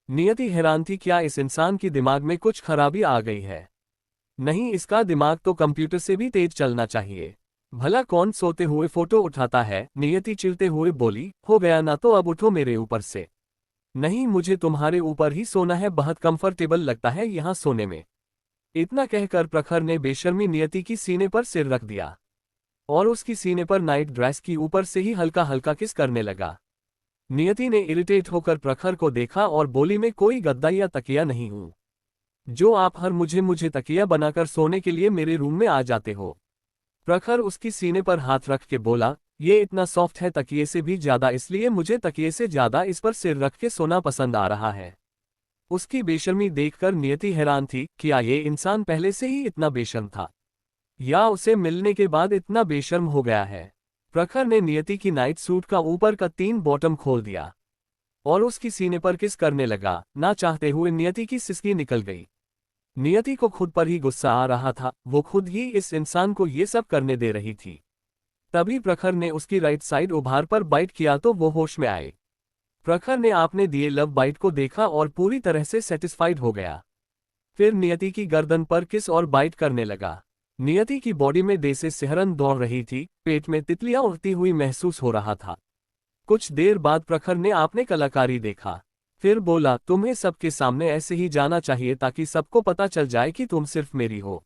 नियति हैरान थी, क्या इस इंसान की दिमाग में कुछ खराबी आ गई है? नहीं, इसका दिमाग तो कंप्यूटर से भी तेज चलना चाहिए। भला कौन सोते हुए फोटो उठाता है? नियति चिढ़ते हुए बोली, हो गया ना, तो अब उठो मेरे ऊपर से। नहीं, मुझे तुम्हारे ऊपर ही सोना है, बहुत कंफर्टेबल लगता है यहाँ सोने में। इतना कहकर प्रखर ने बेशर्मी नियति की सीने पर सिर रख दिया और उसकी सीने पर नाइट ड्रेस की ऊपर से ही हल्का हल्का किस करने लगा। नियति ने इरिटेट होकर प्रखर को देखा और बोली, मैं कोई गद्दा या तकिया नहीं हूं जो आप हर मुझे तकिया बनाकर सोने के लिए मेरे रूम में आ जाते हो। प्रखर उसकी सीने पर हाथ रख के बोला, ये इतना सॉफ्ट है तकिए से भी ज्यादा, इसलिए मुझे तकिए से ज्यादा इस पर सिर रख के सोना पसंद आ रहा है। उसकी बेशर्मी देखकर नियति हैरान थी, क्या ये इंसान पहले से ही इतना बेशर्म था या उसे मिलने के बाद इतना बेशर्म हो गया है। प्रखर ने नियति की नाइट सूट का ऊपर का 3 बॉटम खोल दिया और उसकी सीने पर किस करने लगा। ना चाहते हुए नियति की सिसकी निकल गई। नियति को खुद पर ही गुस्सा आ रहा था, वो खुद ही इस इंसान को ये सब करने दे रही थी। तभी प्रखर ने उसकी राइट साइड उभार पर बाइट किया तो वो होश में आए। प्रखर ने आपने दिए लव बाइट को देखा और पूरी तरह से सेटिस्फाइड हो गया। फिर नियति की गर्दन पर किस और बाइट करने लगा। नियति की बॉडी में दे से सिहरन दौड़ रही थी, पेट में तितलियां उड़ती हुई महसूस हो रहा था। कुछ देर बाद प्रखर ने आपने कलाकारी देखा, फिर बोला, तुम्हें सबके सामने ऐसे ही जाना चाहिए ताकि सबको पता चल जाए कि तुम सिर्फ मेरी हो।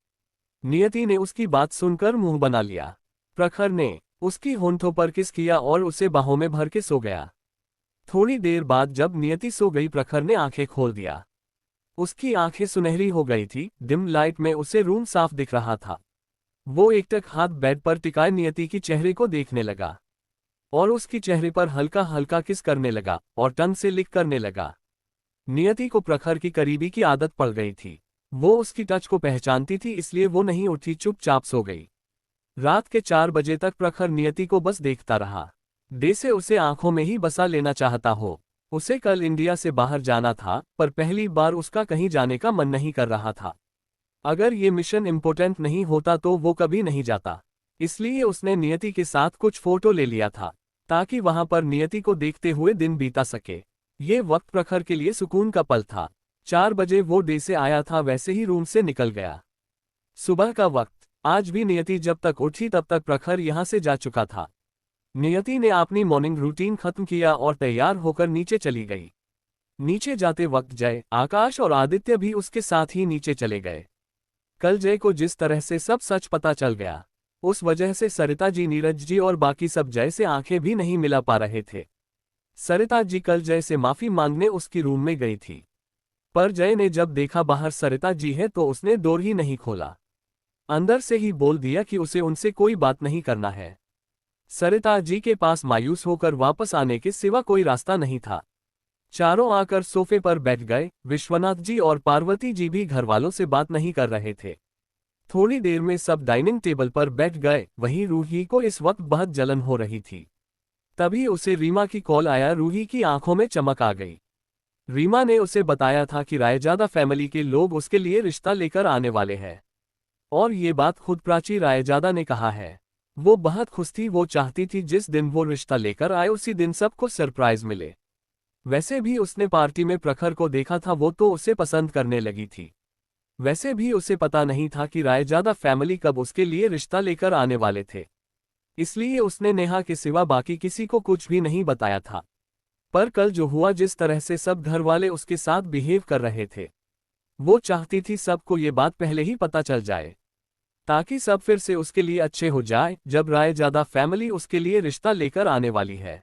नियति ने उसकी बात सुनकर मुंह बना लिया। प्रखर ने उसकी होंठों पर किस किया और उसे बाहों में भर के सो गया। थोड़ी देर बाद जब नियति सो गई प्रखर ने आंखें खोल दिया। उसकी आंखें सुनहरी हो गई थी, डिम लाइट में उसे रूम साफ दिख रहा था। वो एकटक हाथ बेड पर टिकाए नियति की चेहरे को देखने लगा और उसकी चेहरे पर हल्का हल्का किस करने लगा और टंग से लिक करने लगा। नियति को प्रखर की करीबी की आदत पड़ गई थी, वो उसकी टच को पहचानती थी, इसलिए वो नहीं उठी, चुपचाप सो गई। रात के 4 बजे तक प्रखर नियति को बस देखता रहा। जैसे उसे आंखों में ही बसा लेना चाहता हो। उसे कल इंडिया से बाहर जाना था, पर पहली बार उसका कहीं जाने का मन नहीं कर रहा था। अगर ये मिशन इम्पोर्टेंट नहीं होता तो वो कभी नहीं जाता, इसलिए उसने नियति के साथ कुछ फोटो ले लिया था ताकि वहां पर नियति को देखते हुए दिन बीता सके। ये वक्त प्रखर के लिए सुकून का पल था। 4 बजे वो डे से आया था वैसे ही रूम से निकल गया। सुबह का वक्त। आज भी नियति जब तक उठी तब तक प्रखर यहां से जा चुका था। नियति ने अपनी मॉर्निंग रूटीन खत्म किया और तैयार होकर नीचे चली गई। नीचे जाते वक्त जय, आकाश और आदित्य भी उसके साथ ही नीचे चले गए। कल जय को जिस तरह से सब सच पता चल गया, उस वजह से सरिता जी, नीरज जी और बाकी सब जय से आंखें भी नहीं मिला पा रहे थे। सरिता जी कल जय से माफी मांगने उसकी रूम में गई थी, पर जय ने जब देखा बाहर सरिता जी है तो उसने डोर ही नहीं खोला। अंदर से ही बोल दिया कि उसे उनसे कोई बात नहीं करना है। सरिता जी के पास मायूस होकर वापस आने के सिवा कोई रास्ता नहीं था। चारों आकर सोफे पर बैठ गए। विश्वनाथ जी और पार्वती जी भी घरवालों से बात नहीं कर रहे थे। थोड़ी देर में सब डाइनिंग टेबल पर बैठ गए। वहीं रूही को इस वक्त बहुत जलन हो रही थी। तभी उसे रीमा की कॉल आया। रूही की आंखों में चमक आ गई। रीमा ने उसे बताया था कि रायजादा फैमिली के लोग उसके लिए रिश्ता लेकर आने वाले हैं। और ये बात खुद प्राची रायजादा ने कहा है। वो बहुत खुश थी। वो चाहती थी जिस दिन वो रिश्ता लेकर आए उसी दिन सबको सरप्राइज मिले। वैसे भी उसने पार्टी में प्रखर को देखा था, वो तो उसे पसंद करने लगी थी। वैसे भी उसे पता नहीं था कि रायजादा फैमिली कब उसके लिए रिश्ता लेकर आने वाले थे। इसलिए उसने नेहा के सिवा बाकी किसी को कुछ भी नहीं बताया था। पर कल जो हुआ, जिस तरह से सब घर वाले उसके साथ बिहेव कर रहे थे, वो चाहती थी सबको ये बात पहले ही पता चल जाए, ताकि सब फिर से उसके लिए अच्छे हो जाए। जब रायजादा फैमिली उसके लिए रिश्ता लेकर आने वाली है,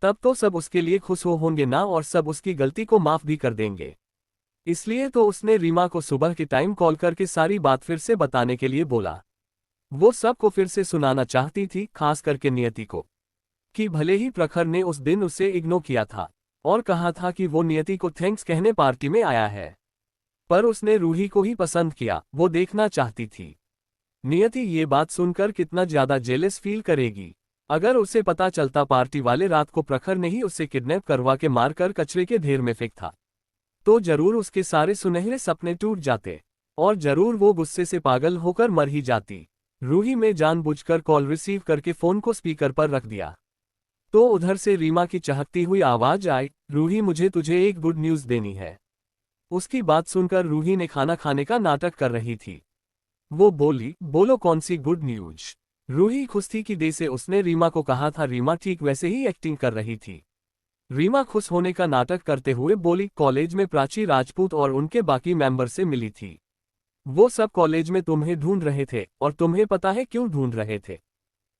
तब तो सब उसके लिए खुश होंगे ना, और सब उसकी गलती को माफ भी कर देंगे। इसलिए तो उसने रीमा को सुबह के टाइम कॉल करके सारी बात फिर से बताने के लिए बोला। वो सबको फिर से सुनाना चाहती थी, खास करके नियति को, कि भले ही प्रखर ने उस दिन उसे इग्नोर किया था और कहा था कि वो नियति को थैंक्स कहने पार्टी में आया है, पर उसने रूही को ही पसंद किया। वो देखना चाहती थी नियति ये बात सुनकर कितना ज्यादा जेलस फील करेगी। अगर उसे पता चलता पार्टी वाले रात को प्रखर ने ही उसे किडनैप करवा के मारकर कचरे के ढेर में फेंक था, तो जरूर उसके सारे सुनहरे सपने टूट जाते और जरूर वो गुस्से से पागल होकर मर ही जाती। रूही में जानबूझकर कॉल रिसीव करके फोन को स्पीकर पर रख दिया, तो उधर से रीमा की चहकती हुई आवाज आई, रूही मुझे तुझे एक गुड न्यूज देनी है। उसकी बात सुनकर रूही ने खाना खाने का नाटक कर रही थी। वो बोली, बोलो कौन सी गुड न्यूज। रूही खुश थी कि जैसे उसने रीमा को कहा था रीमा ठीक वैसे ही एक्टिंग कर रही थी। रीमा खुश होने का नाटक करते हुए बोली, कॉलेज में प्राची राजपूत और उनके बाकी मेंबर से मिली थी। वो सब कॉलेज में तुम्हें ढूंढ रहे थे, और तुम्हें पता है क्यों ढूंढ रहे थे।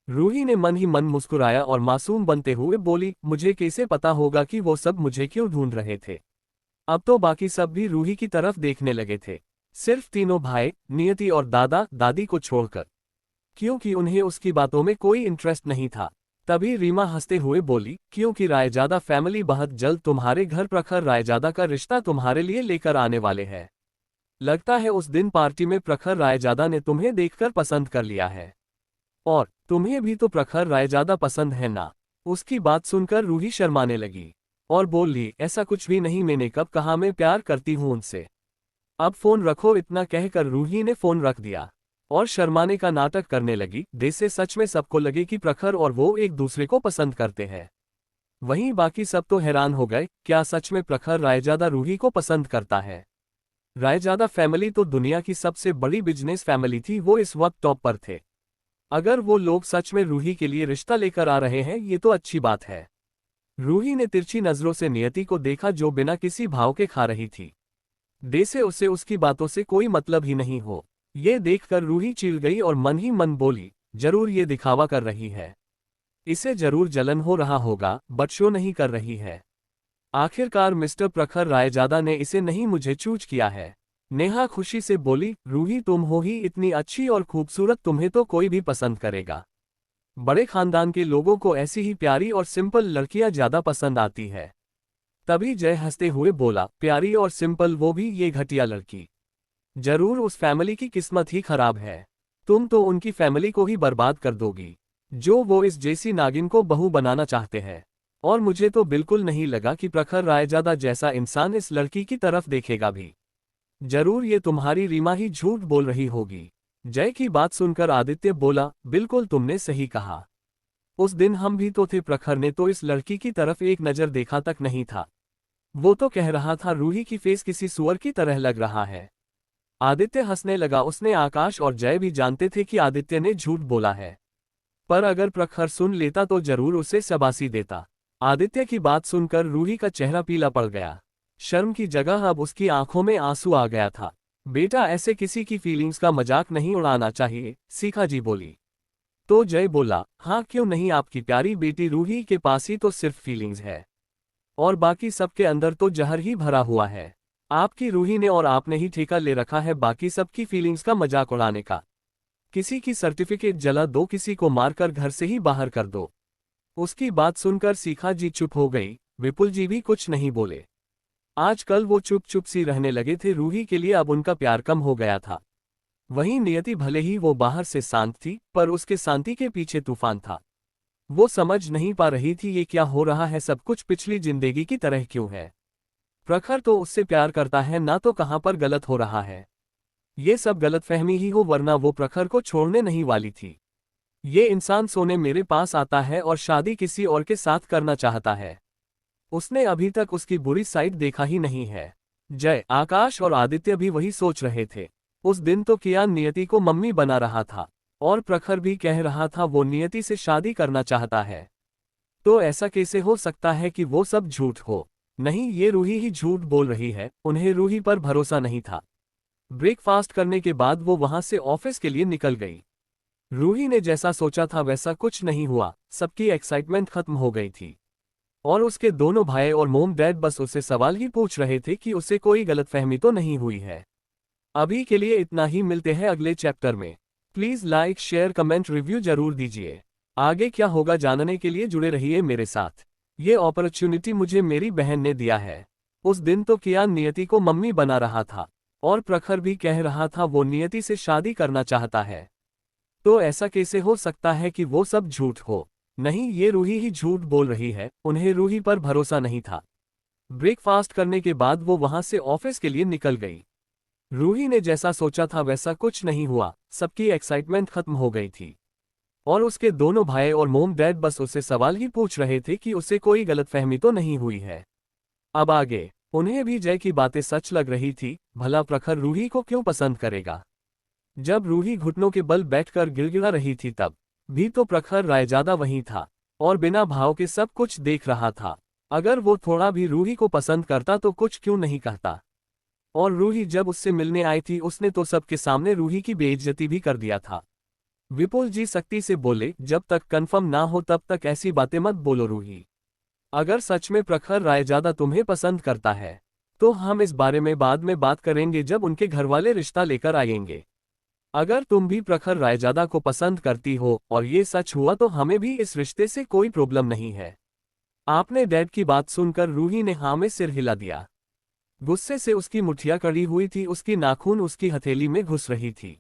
रूही ने मन ही मन मुस्कुराया और मासूम बनते हुए बोली, मुझे कैसे पता होगा कि वो सब मुझे क्यों ढूंढ रहे थे। अब तो बाकी सब भी रूही की तरफ देखने लगे थे, सिर्फ तीनों भाई, नियति और दादा दादी को छोड़कर, क्योंकि उन्हें उसकी बातों में कोई इंटरेस्ट नहीं था। तभी रीमा हंसते हुए बोली, क्योंकि रायजादा फैमिली बहुत जल्द तुम्हारे घर प्रखर रायजादा का रिश्ता तुम्हारे लिए लेकर आने वाले हैं। लगता है उस दिन पार्टी में प्रखर रायजादा ने तुम्हें देखकर पसंद कर लिया है, और तुम्हें भी तो प्रखर रायजादा पसंद है ना। उसकी बात सुनकर रूही शर्माने लगी और बोली, ऐसा कुछ भी नहीं, मैंने कब कहा मैं प्यार करती हूं उनसे। अब फोन रखो। इतना कहकर रूही ने फोन रख दिया और शर्माने का नाटक करने लगी, जैसे सच में सबको लगे कि प्रखर और वो एक दूसरे को पसंद करते हैं। वहीं बाकी सब तो हैरान हो गए, क्या सच में प्रखर रायजादा रूही को पसंद करता है। रायजादा फैमिली तो दुनिया की सबसे बड़ी बिजनेस फैमिली थी, वो इस वक्त टॉप पर थे। अगर वो लोग सच में रूही के लिए रिश्ता लेकर आ रहे हैं, ये तो अच्छी बात है। रूही ने तिरछी नजरों से नियति को देखा, जो बिना किसी भाव के खा रही थी, जैसे उसे उसकी बातों से कोई मतलब ही नहीं हो। ये देखकर रूही चिढ़ गई और मन ही मन बोली, जरूर ये दिखावा कर रही है, इसे जरूर जलन हो रहा होगा, बट शो नहीं कर रही है। आखिरकार मिस्टर प्रखर रायजादा ने इसे नहीं मुझे चूज किया है। नेहा खुशी से बोली, रूही तुम हो ही इतनी अच्छी और खूबसूरत, तुम्हें तो कोई भी पसंद करेगा। बड़े खानदान के लोगों को ऐसी ही प्यारी और सिंपल लड़कियां ज्यादा पसंद आती है। तभी जय हंसते हुए बोला, प्यारी और सिंपल, वो भी ये घटिया लड़की। जरूर उस फैमिली की किस्मत ही खराब है। तुम तो उनकी फैमिली को ही बर्बाद कर दोगी, जो वो इस जैसी नागिन को बहू बनाना चाहते हैं। और मुझे तो बिल्कुल नहीं लगा कि प्रखर रायजादा जैसा इंसान इस लड़की की तरफ देखेगा भी। जरूर ये तुम्हारी रीमा ही झूठ बोल रही होगी। जय की बात सुनकर आदित्य बोला, बिल्कुल तुमने सही कहा। उस दिन हम भी तो थे, प्रखर ने तो इस लड़की की तरफ एक नजर देखा तक नहीं था। वो तो कह रहा था रूही की फेस किसी सुअर की तरह लग रहा है। आदित्य हंसने लगा। उसने आकाश और जय भी जानते थे कि आदित्य ने झूठ बोला है, पर अगर प्रखर सुन लेता तो जरूर उसे शाबाशी देता। आदित्य की बात सुनकर रूही का चेहरा पीला पड़ गया। शर्म की जगह अब उसकी आंखों में आंसू आ गया था। बेटा, ऐसे किसी की फीलिंग्स का मजाक नहीं उड़ाना चाहिए, शिखा जी बोली। तो जय बोला, हाँ क्यों नहीं, आपकी प्यारी बेटी रूही के पास ही तो सिर्फ फीलिंग्स है, और बाकी सबके अंदर तो जहर ही भरा हुआ है। आपकी रूही ने और आपने ही ठेका ले रखा है बाकी सबकी फीलिंग्स का मजाक उड़ाने का। किसी की सर्टिफिकेट जला दो, किसी को मारकर घर से ही बाहर कर दो। उसकी बात सुनकर शिखा जी चुप हो गई। विपुल जी भी कुछ नहीं बोले। आजकल वो चुप चुप सी रहने लगे थे। रूही के लिए अब उनका प्यार कम हो गया था। वहीं नियति भले ही वो बाहर से शांत थी, पर उसके शांति के पीछे तूफान था। वो समझ नहीं पा रही थी ये क्या हो रहा है, सब कुछ पिछली जिंदगी की तरह क्यों है। प्रखर तो उससे प्यार करता है ना, तो कहां पर गलत हो रहा है। ये सब गलतफहमी ही हो, वरना वो प्रखर को छोड़ने नहीं वाली थी। ये इंसान सोने मेरे पास आता है और शादी किसी और के साथ करना चाहता है। उसने अभी तक उसकी बुरी साइड देखा ही नहीं है। जय, आकाश और आदित्य भी वही सोच रहे थे। उस दिन तो कियान नियति को मम्मी बना रहा था और प्रखर भी कह रहा था वो नियति से शादी करना चाहता है। तो ऐसा कैसे हो सकता है कि वो सब झूठ हो। नहीं, ये रूही ही झूठ बोल रही है। उन्हें रूही पर भरोसा नहीं था। ब्रेकफास्ट करने के बाद वो वहां से ऑफिस के लिए निकल गई। रूही ने जैसा सोचा था वैसा कुछ नहीं हुआ। सबकी एक्साइटमेंट खत्म हो गई थी और उसके दोनों भाई और मोम डैड बस उससे सवाल ही पूछ रहे थे कि उसे कोई गलतफहमी तो नहीं हुई है। अभी के लिए इतना ही, मिलते हैं अगले चैप्टर में। Please like, share, comment, review जरूर दीजिए। आगे क्या होगा जानने के लिए जुड़े रहिए मेरे साथ। ये अपॉर्चुनिटी मुझे मेरी बहन ने दिया है। उस दिन तो कियान नियति को मम्मी बना रहा था और प्रखर भी कह रहा था वो नियति से शादी करना चाहता है। तो ऐसा कैसे हो सकता है कि वो सब झूठ हो। नहीं, ये रूही ही झूठ बोल रही है। उन्हें रूही पर भरोसा नहीं था। ब्रेकफास्ट करने के बाद वो वहां से ऑफिस के लिए निकल गई। रूही ने जैसा सोचा था वैसा कुछ नहीं हुआ। सबकी एक्साइटमेंट खत्म हो गई थी और उसके दोनों भाई और मोम डैड बस उससे सवाल ही पूछ रहे थे कि उसे कोई गलतफहमी तो नहीं हुई है। अब आगे उन्हें भी जय की बातें सच लग रही थी। भला प्रखर रूही को क्यों पसंद करेगा। जब रूही घुटनों के बल बैठकर गिड़गिड़ा रही थी तब भी तो प्रखर रायजादा वहीं था और बिना भाव के सब कुछ देख रहा था। अगर वो थोड़ा भी रूही को पसंद करता तो कुछ क्यों नहीं कहता। और रूही जब उससे मिलने आई थी उसने तो सबके सामने रूही की बेइज्जती भी कर दिया था। विपुल जी सख्ती से बोले, जब तक कंफर्म ना हो तब तक ऐसी बातें मत बोलो रूही। अगर सच में प्रखर रायजादा तुम्हें पसंद करता है तो हम इस बारे में बाद में बात करेंगे जब उनके घरवाले रिश्ता लेकर आएंगे। अगर तुम भी प्रखर रायजादा को पसंद करती हो और ये सच हुआ तो हमें भी इस रिश्ते से कोई प्रॉब्लम नहीं है। आपने डैड की बात सुनकर रूही ने हाँ में सिर हिला दिया। गुस्से से उसकी मुठ्ठियां कड़ी हुई थी, उसकी नाखून उसकी हथेली में घुस रही थी।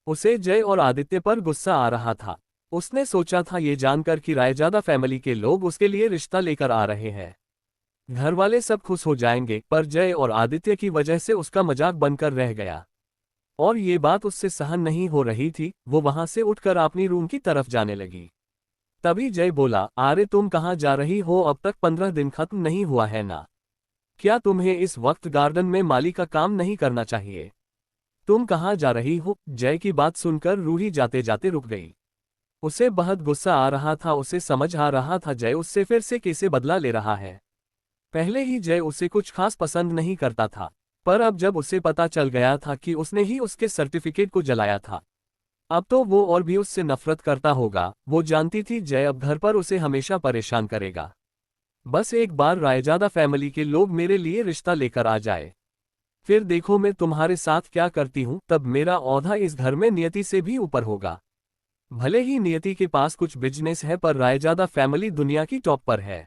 उसे जय और आदित्य पर गुस्सा आ रहा था। उसने सोचा था ये जानकर कि रायजादा फैमिली के लोग उसके लिए रिश्ता लेकर आ रहे हैं, घर वाले सब खुश हो जाएंगे, पर जय और आदित्य की वजह से उसका मजाक बनकर रह गया और ये बात उससे सहन नहीं हो रही थी। वो वहां से उठकर अपनी रूम की तरफ जाने लगी। तभी जय बोला, अरे तुम कहाँ जा रही हो, अब तक 15 दिन खत्म नहीं हुआ है ना। क्या तुम्हें इस वक्त गार्डन में माली का काम नहीं करना चाहिए। तुम कहाँ जा रही हो। जय की बात सुनकर रूही जाते जाते रुक गई। उसे बहुत गुस्सा आ रहा था। उसे समझ आ रहा था जय उससे फिर से कैसे बदला ले रहा है। पहले ही जय उसे कुछ खास पसंद नहीं करता था, पर अब जब उसे पता चल गया था कि उसने ही उसके सर्टिफिकेट को जलाया था, अब तो वो और भी उससे नफरत करता होगा। वो जानती थी जय अब घर पर उसे हमेशा परेशान करेगा। बस एक बार रायजादा फैमिली के लोग मेरे लिए रिश्ता लेकर आ जाए, फिर देखो मैं तुम्हारे साथ क्या करती हूँ। तब मेरा औहदा इस घर में नियति से भी ऊपर होगा। भले ही नियति के पास कुछ बिजनेस है, पर रायजादा फैमिली दुनिया की टॉप पर है।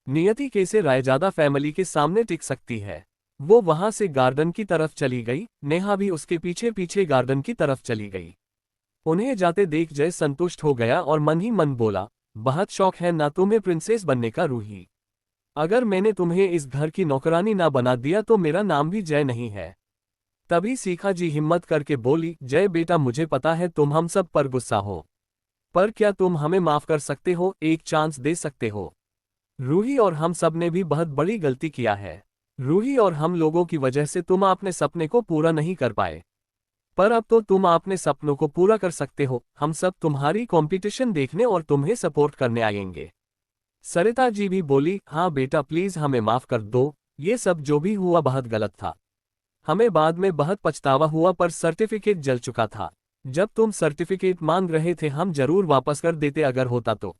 नियति कैसे रायजादा फैमिली के सामने टिक सकती है। वो वहां से गार्डन की तरफ चली गई। नेहा भी उसके पीछे पीछे गार्डन की तरफ चली गई। उन्हें जाते देख जय संतुष्ट हो गया और मन ही मन बोला, बहुत शौक है ना तुम्हें प्रिंसेस बनने का रूही। अगर मैंने तुम्हें इस घर की नौकरानी ना बना दिया तो मेरा नाम भी जय नहीं है। तभी सीखा जी हिम्मत करके बोली, जय बेटा मुझे पता है तुम हम सब पर गुस्सा हो, पर क्या तुम हमें माफ कर सकते हो, एक चांस दे सकते हो। रूही और हम सब ने भी बहुत बड़ी गलती किया है। रूही और हम लोगों की वजह से तुम अपने सपने को पूरा नहीं कर पाए, पर अब तो तुम अपने सपनों को पूरा कर सकते हो। हम सब तुम्हारी कंपटीशन देखने और तुम्हें सपोर्ट करने आएंगे। सरिता जी भी बोली, हाँ बेटा प्लीज हमें माफ कर दो, ये सब जो भी हुआ बहुत गलत था। हमें बाद में बहुत पछतावा हुआ, पर सर्टिफिकेट जल चुका था। जब तुम सर्टिफिकेट मांग रहे थे हम जरूर वापस कर देते अगर होता तो।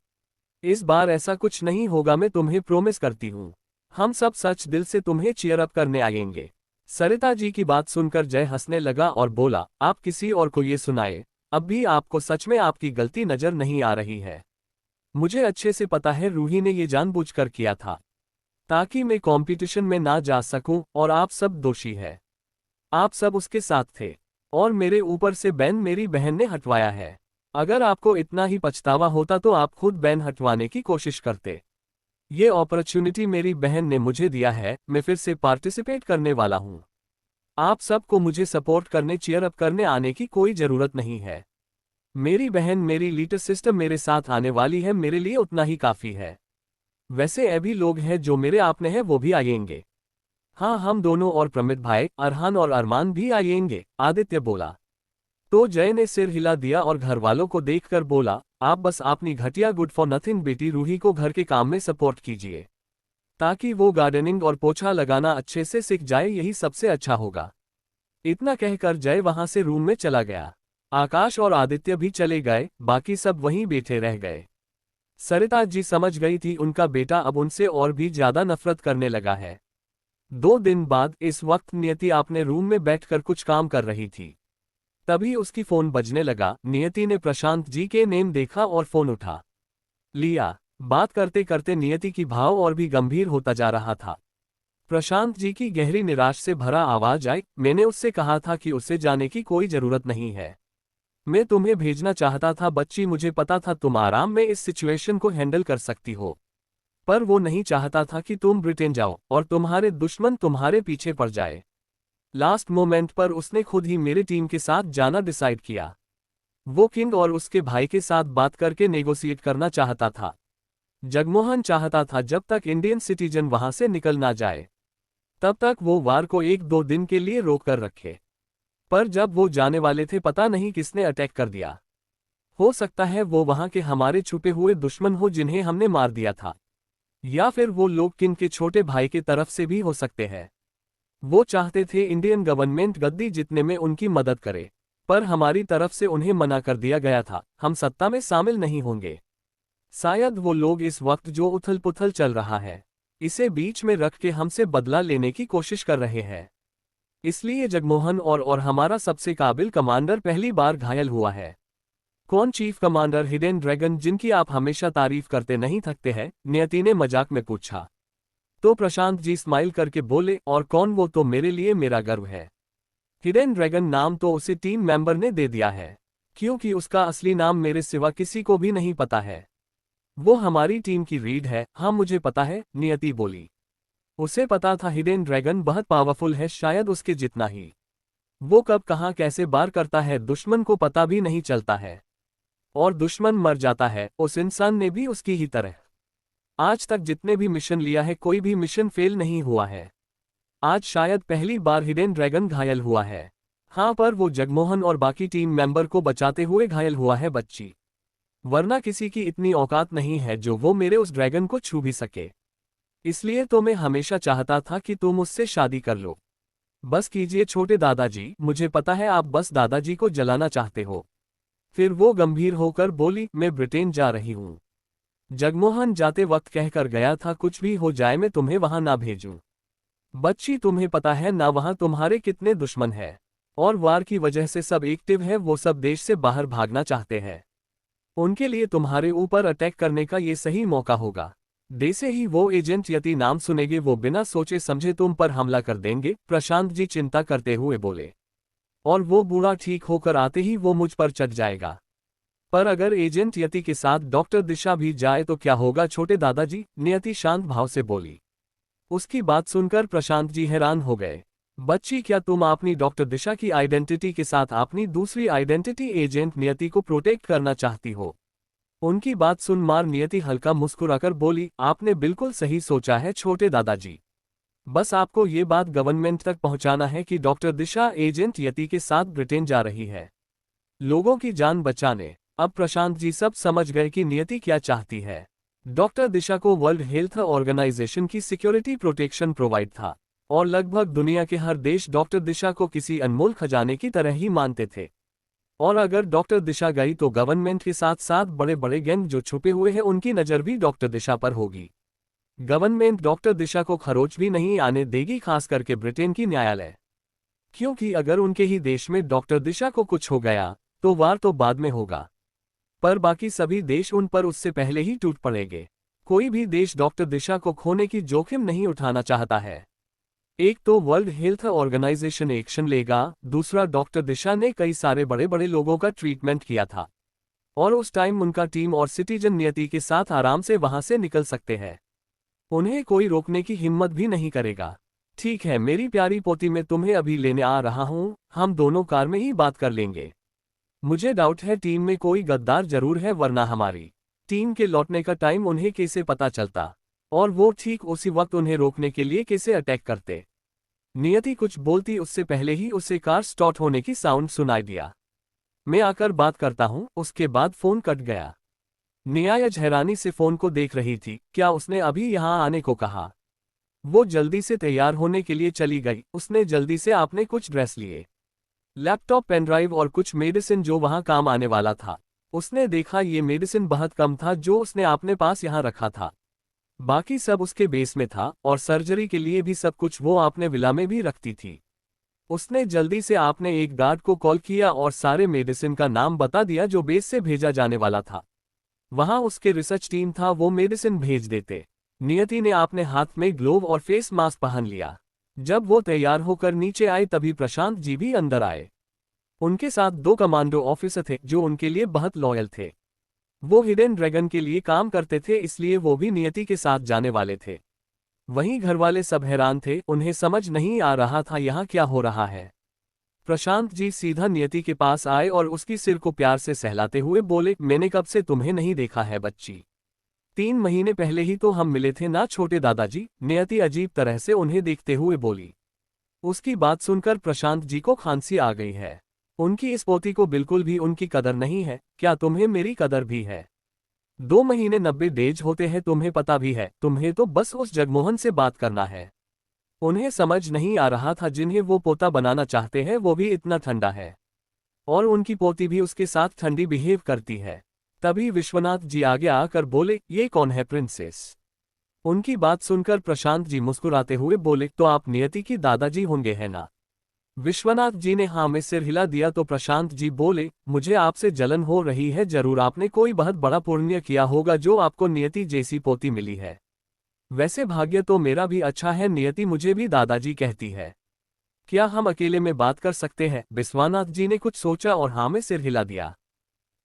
इस बार ऐसा कुछ नहीं होगा, मैं तुम्हें प्रॉमिस करती हूँ। हम सब सच दिल से तुम्हें चीयर अप करने आएंगे। सरिता जी की बात सुनकर जय हंसने लगा और बोला, आप किसी और को ये सुनाए, अब भी आपको सच में आपकी गलती नजर नहीं आ रही है। मुझे अच्छे से पता है रूही ने ये जानबूझकर किया था। ताकि मैं कंपटीशन में ना जा सकूं, और आप सब दोषी है। आप सब उसके साथ थे, और मेरे ऊपर से बैन मेरी बहन ने हटवाया है। अगर आपको इतना ही पछतावा होता तो आप खुद बैन हटवाने की कोशिश करते। ये अपॉर्चुनिटी मेरी बहन ने मुझे दिया है, मैं फिर से पार्टिसिपेट करने वाला हूं। आप सबको मुझे सपोर्ट करने, चीयर अप करने आने की कोई जरूरत नहीं है। मेरी बहन, मेरी लिटिल सिस्टर मेरे साथ आने वाली है, मेरे लिए उतना ही काफी है। वैसे अभी लोग हैं जो मेरे आपने हैं, वो भी आएंगे। हाँ, हम दोनों और प्रमित भाई, अरहान और अरमान भी आएंगे, आदित्य बोला। तो जय ने सिर हिला दिया और घर वालों को देखकर बोला, आप बस अपनी घटिया गुड फॉर नथिंग बेटी रूही को घर के काम में सपोर्ट कीजिए, ताकि वो गार्डनिंग और पोछा लगाना अच्छे से सीख जाए, यही सबसे अच्छा होगा। इतना कहकर जय वहां से रूम में चला गया। आकाश और आदित्य भी चले गए, बाकी सब वहीं बैठे रह गए। सरिता जी समझ गई थी उनका बेटा अब उनसे और भी ज्यादा नफरत करने लगा है। 2 दिन बाद इस वक्त नियति अपने रूम में बैठकर कुछ काम कर रही थी। तभी उसकी फोन बजने लगा। नियति ने प्रशांत जी के नेम देखा और फोन उठा लिया। बात करते करते नियति की भाव और भी गंभीर होता जा रहा था। प्रशांत जी की गहरी निराश से भरा आवाज आई, मैंने उससे कहा था कि उसे जाने की कोई जरूरत नहीं है। मैं तुम्हें भेजना चाहता था बच्ची, मुझे पता था तुम आराम में इस सिचुएशन को हैंडल कर सकती हो, पर वो नहीं चाहता था कि तुम ब्रिटेन जाओ और तुम्हारे दुश्मन तुम्हारे पीछे पड़ जाए। लास्ट मोमेंट पर उसने खुद ही मेरे टीम के साथ जाना डिसाइड किया। वो किंग और उसके भाई के साथ बात करके नेगोशिएट करना चाहता था। जगमोहन चाहता था जब तक इंडियन सिटीजन वहां से निकल ना जाए तब तक वो वार को 1-2 दिन के लिए रोक कर रखे। पर जब वो जाने वाले थे, पता नहीं किसने अटैक कर दिया। हो सकता है वो वहां के हमारे छुपे हुए दुश्मन हो जिन्हें हमने मार दिया था, या फिर वो लोग किंग के छोटे भाई की तरफ से भी हो सकते हैं। वो चाहते थे इंडियन गवर्नमेंट गद्दी जीतने में उनकी मदद करे, पर हमारी तरफ से उन्हें मना कर दिया गया था, हम सत्ता में शामिल नहीं होंगे। शायद वो लोग इस वक्त जो उथल पुथल चल रहा है, इसे बीच में रख के हमसे बदला लेने की कोशिश कर रहे हैं। इसलिए जगमोहन और हमारा सबसे काबिल कमांडर पहली बार घायल हुआ है। कौन चीफ कमांडर हिडन ड्रैगन, जिनकी आप हमेशा तारीफ करते नहीं थकते हैं? नियति ने मजाक में पूछा। तो प्रशांत जी स्माइल करके बोले, और कौन? वो तो मेरे लिए मेरा गर्व है। हिडन ड्रैगन नाम तो उसे टीम मेंबर ने दे दिया है, क्योंकि उसका असली नाम मेरे सिवा किसी को भी नहीं पता है। वो हमारी टीम की रीढ़ है। हाँ मुझे पता है, नियति बोली। उसे पता था हिडन ड्रैगन बहुत पावरफुल है, शायद उसके जितना ही। वो कब कहाँ कैसे वार करता है दुश्मन को पता भी नहीं चलता है, और दुश्मन मर जाता है उस इंसान ने भी उसकी ही तरह। आज तक जितने भी मिशन लिया है, कोई भी मिशन फेल नहीं हुआ है। आज शायद पहली बार हिडन ड्रैगन घायल हुआ है। हाँ, पर वो जगमोहन और बाकी टीम मेंबर को बचाते हुए घायल हुआ है बच्ची, वरना किसी की इतनी औकात नहीं है जो वो मेरे उस ड्रैगन को छू भी सके। इसलिए तो मैं हमेशा चाहता था कि तुम उससे शादी कर लो। बस कीजिए छोटे दादाजी, मुझे पता है आप बस दादाजी को जलाना चाहते हो। फिर वो गंभीर होकर बोली, मैं ब्रिटेन जा रही हूँ। जगमोहन जाते वक्त कहकर गया था, कुछ भी हो जाए मैं तुम्हें वहां ना भेजूं। बच्ची, तुम्हें पता है ना वहां तुम्हारे कितने दुश्मन हैं, और वार की वजह से सब एक्टिव है, वो सब देश से बाहर भागना चाहते हैं। उनके लिए तुम्हारे ऊपर अटैक करने का ये सही मौका होगा। जैसे ही वो एजेंट यति नाम सुनेंगे, वो बिना सोचे समझे तुम पर हमला कर देंगे। प्रशांत जी चिंता करते हुए बोले, और वो बूढ़ा ठीक होकर आते ही वो मुझ पर चढ़ जाएगा। पर अगर एजेंट यति के साथ डॉक्टर दिशा भी जाए तो क्या होगा छोटे दादाजी? नियति शांत भाव से बोली। उसकी बात सुनकर प्रशांत जी हैरान हो गए। बच्ची, क्या तुम अपनी डॉक्टर दिशा की आइडेंटिटी के साथ अपनी दूसरी आइडेंटिटी एजेंट नियति को प्रोटेक्ट करना चाहती हो? उनकी बात सुन मार नियति हल्का मुस्कुराकर बोली, आपने बिल्कुल सही सोचा है छोटे दादाजी। बस आपको ये बात गवर्नमेंट तक पहुंचाना है कि डॉक्टर दिशा एजेंट यति के साथ ब्रिटेन जा रही है, लोगों की जान बचाने। अब प्रशांत जी सब समझ गए कि नियति क्या चाहती है। डॉक्टर दिशा को वर्ल्ड हेल्थ ऑर्गेनाइजेशन की सिक्योरिटी प्रोटेक्शन प्रोवाइड था, और लगभग दुनिया के हर देश डॉक्टर दिशा को किसी अनमोल खजाने की तरह ही मानते थे। और अगर डॉक्टर दिशा गई तो गवर्नमेंट के साथ साथ बड़े बड़े गैंग जो छुपे हुए हैं, उनकी नज़र भी डॉक्टर दिशा पर होगी। गवर्नमेंट डॉक्टर दिशा को खरोच भी नहीं आने देगी, खास करके ब्रिटेन की न्यायालय, क्योंकि अगर उनके ही देश में डॉक्टर दिशा को कुछ हो गया तो वार तो बाद में होगा, पर बाकी सभी देश उन पर उससे पहले ही टूट पड़ेंगे। कोई भी देश डॉक्टर दिशा को खोने की जोखिम नहीं उठाना चाहता है। एक तो वर्ल्ड हेल्थ ऑर्गेनाइजेशन एक्शन लेगा, दूसरा डॉक्टर दिशा ने कई सारे बड़े बड़े लोगों का ट्रीटमेंट किया था और उस टाइम उनका टीम और सिटीजन नियति के साथ आराम से वहां से निकल सकते हैं। उन्हें कोई रोकने की हिम्मत भी नहीं करेगा। ठीक है मेरी प्यारी पोती, मैं तुम्हें अभी लेने आ रहा हूं, हम दोनों कार में ही बात कर लेंगे। मुझे डाउट है टीम में कोई गद्दार जरूर है, वरना हमारी टीम के लौटने का टाइम उन्हें कैसे पता चलता और वो ठीक उसी वक्त उन्हें रोकने के लिए कैसे अटैक करते। नियति कुछ बोलती उससे पहले ही उसे कार स्टार्ट होने की साउंड सुनाई दिया। मैं आकर बात करता हूं। उसके बाद फोन कट गया। न्यायज हैरानी से फोन को देख रही थी। क्या उसने अभी यहां आने को कहा? वो जल्दी से तैयार होने के लिए चली गई। उसने जल्दी से आपने कुछ ड्रेस लिए, लैपटॉप, पेनड्राइव और कुछ मेडिसिन जो वहां काम आने वाला था। उसने देखा ये मेडिसिन बहुत कम था जो उसने अपने पास यहां रखा था, बाकी सब उसके बेस में था और सर्जरी के लिए भी सब कुछ वो आपने विला में भी रखती थी। उसने जल्दी से आपने एक गार्ड को कॉल किया और सारे मेडिसिन का नाम बता दिया जो बेस से भेजा जाने वाला था। वहां उसके रिसर्च टीम था, वो मेडिसिन भेज देते। नियति ने आपने हाथ में ग्लोव और फेस मास्क पहन लिया। जब वो तैयार होकर नीचे आए तभी प्रशांत जी भी अंदर आए। उनके साथ 2 कमांडो ऑफिसर थे जो उनके लिए बहुत लॉयल थे। वो हिडन ड्रैगन के लिए काम करते थे, इसलिए वो भी नियति के साथ जाने वाले थे। वहीं घरवाले सब हैरान थे, उन्हें समझ नहीं आ रहा था यहाँ क्या हो रहा है। प्रशांत जी सीधा नियति के पास आए और उसकी सिर को प्यार से सहलाते हुए बोले, मैंने कब से तुम्हें नहीं देखा है बच्ची। 3 महीने पहले ही तो हम मिले थे ना छोटे दादाजी। नियति अजीब तरह से उन्हें देखते हुए बोली। उसकी बात सुनकर प्रशांत जी को खांसी आ गई है। उनकी इस पोती को बिल्कुल भी उनकी कदर नहीं है। क्या तुम्हें मेरी कदर भी है? 2 महीने 90 डेज होते हैं, तुम्हें पता भी है। तुम्हें तो बस उस जगमोहन से बात करना है। उन्हें समझ नहीं आ रहा था जिन्हें वो पोता बनाना चाहते हैं वो भी इतना ठंडा है और उनकी पोती भी उसके साथ ठंडी बिहेव करती है। तभी विश्वनाथ जी आगे आकर बोले, ये कौन है प्रिंसेस? उनकी बात सुनकर प्रशांत जी मुस्कुराते हुए बोले, तो आप नियति की दादाजी होंगे है ना? विश्वनाथ जी ने हाँ में सिर हिला दिया तो प्रशांत जी बोले, मुझे आपसे जलन हो रही है। जरूर आपने कोई बहुत बड़ा पुण्य किया होगा जो आपको नियति जैसी पोती मिली है। वैसे भाग्य तो मेरा भी अच्छा है, नियति मुझे भी दादाजी कहती है। क्या हम अकेले में बात कर सकते हैं? विश्वनाथ जी ने कुछ सोचा और हाँ में सिर हिला दिया।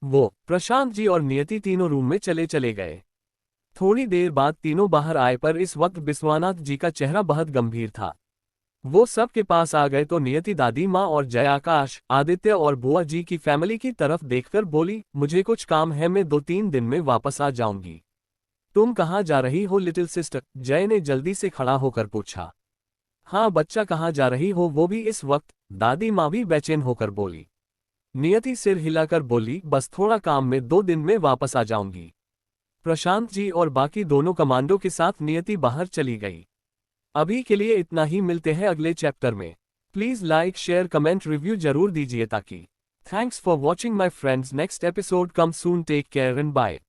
वो प्रशांत जी और नियति तीनों रूम में चले गए। थोड़ी देर बाद तीनों बाहर आए, पर इस वक्त विश्वनाथ जी का चेहरा बहुत गंभीर था। वो सब के पास आ गए तो नियति दादी माँ और जयाकाश, आदित्य और बुआ जी की फैमिली की तरफ देखकर बोली, मुझे कुछ काम है, मैं 2-3 दिन में वापस आ जाऊंगी। तुम कहाँ जा रही हो लिटिल सिस्टर? जय ने जल्दी से खड़ा होकर पूछा। हाँ बच्चा, कहाँ जा रही हो? वो भी इस वक्त? दादी माँ भी बेचैन होकर बोली। नियति सिर हिलाकर बोली, बस थोड़ा काम में 2 दिन में वापस आ जाऊंगी। प्रशांत जी और बाकी दोनों कमांडो के साथ नियति बाहर चली गई। अभी के लिए इतना ही, मिलते हैं अगले चैप्टर में। Please like, share, comment, review जरूर दीजिए ताकि। Thanks for watching my friends. Next episode come soon. Take care and bye.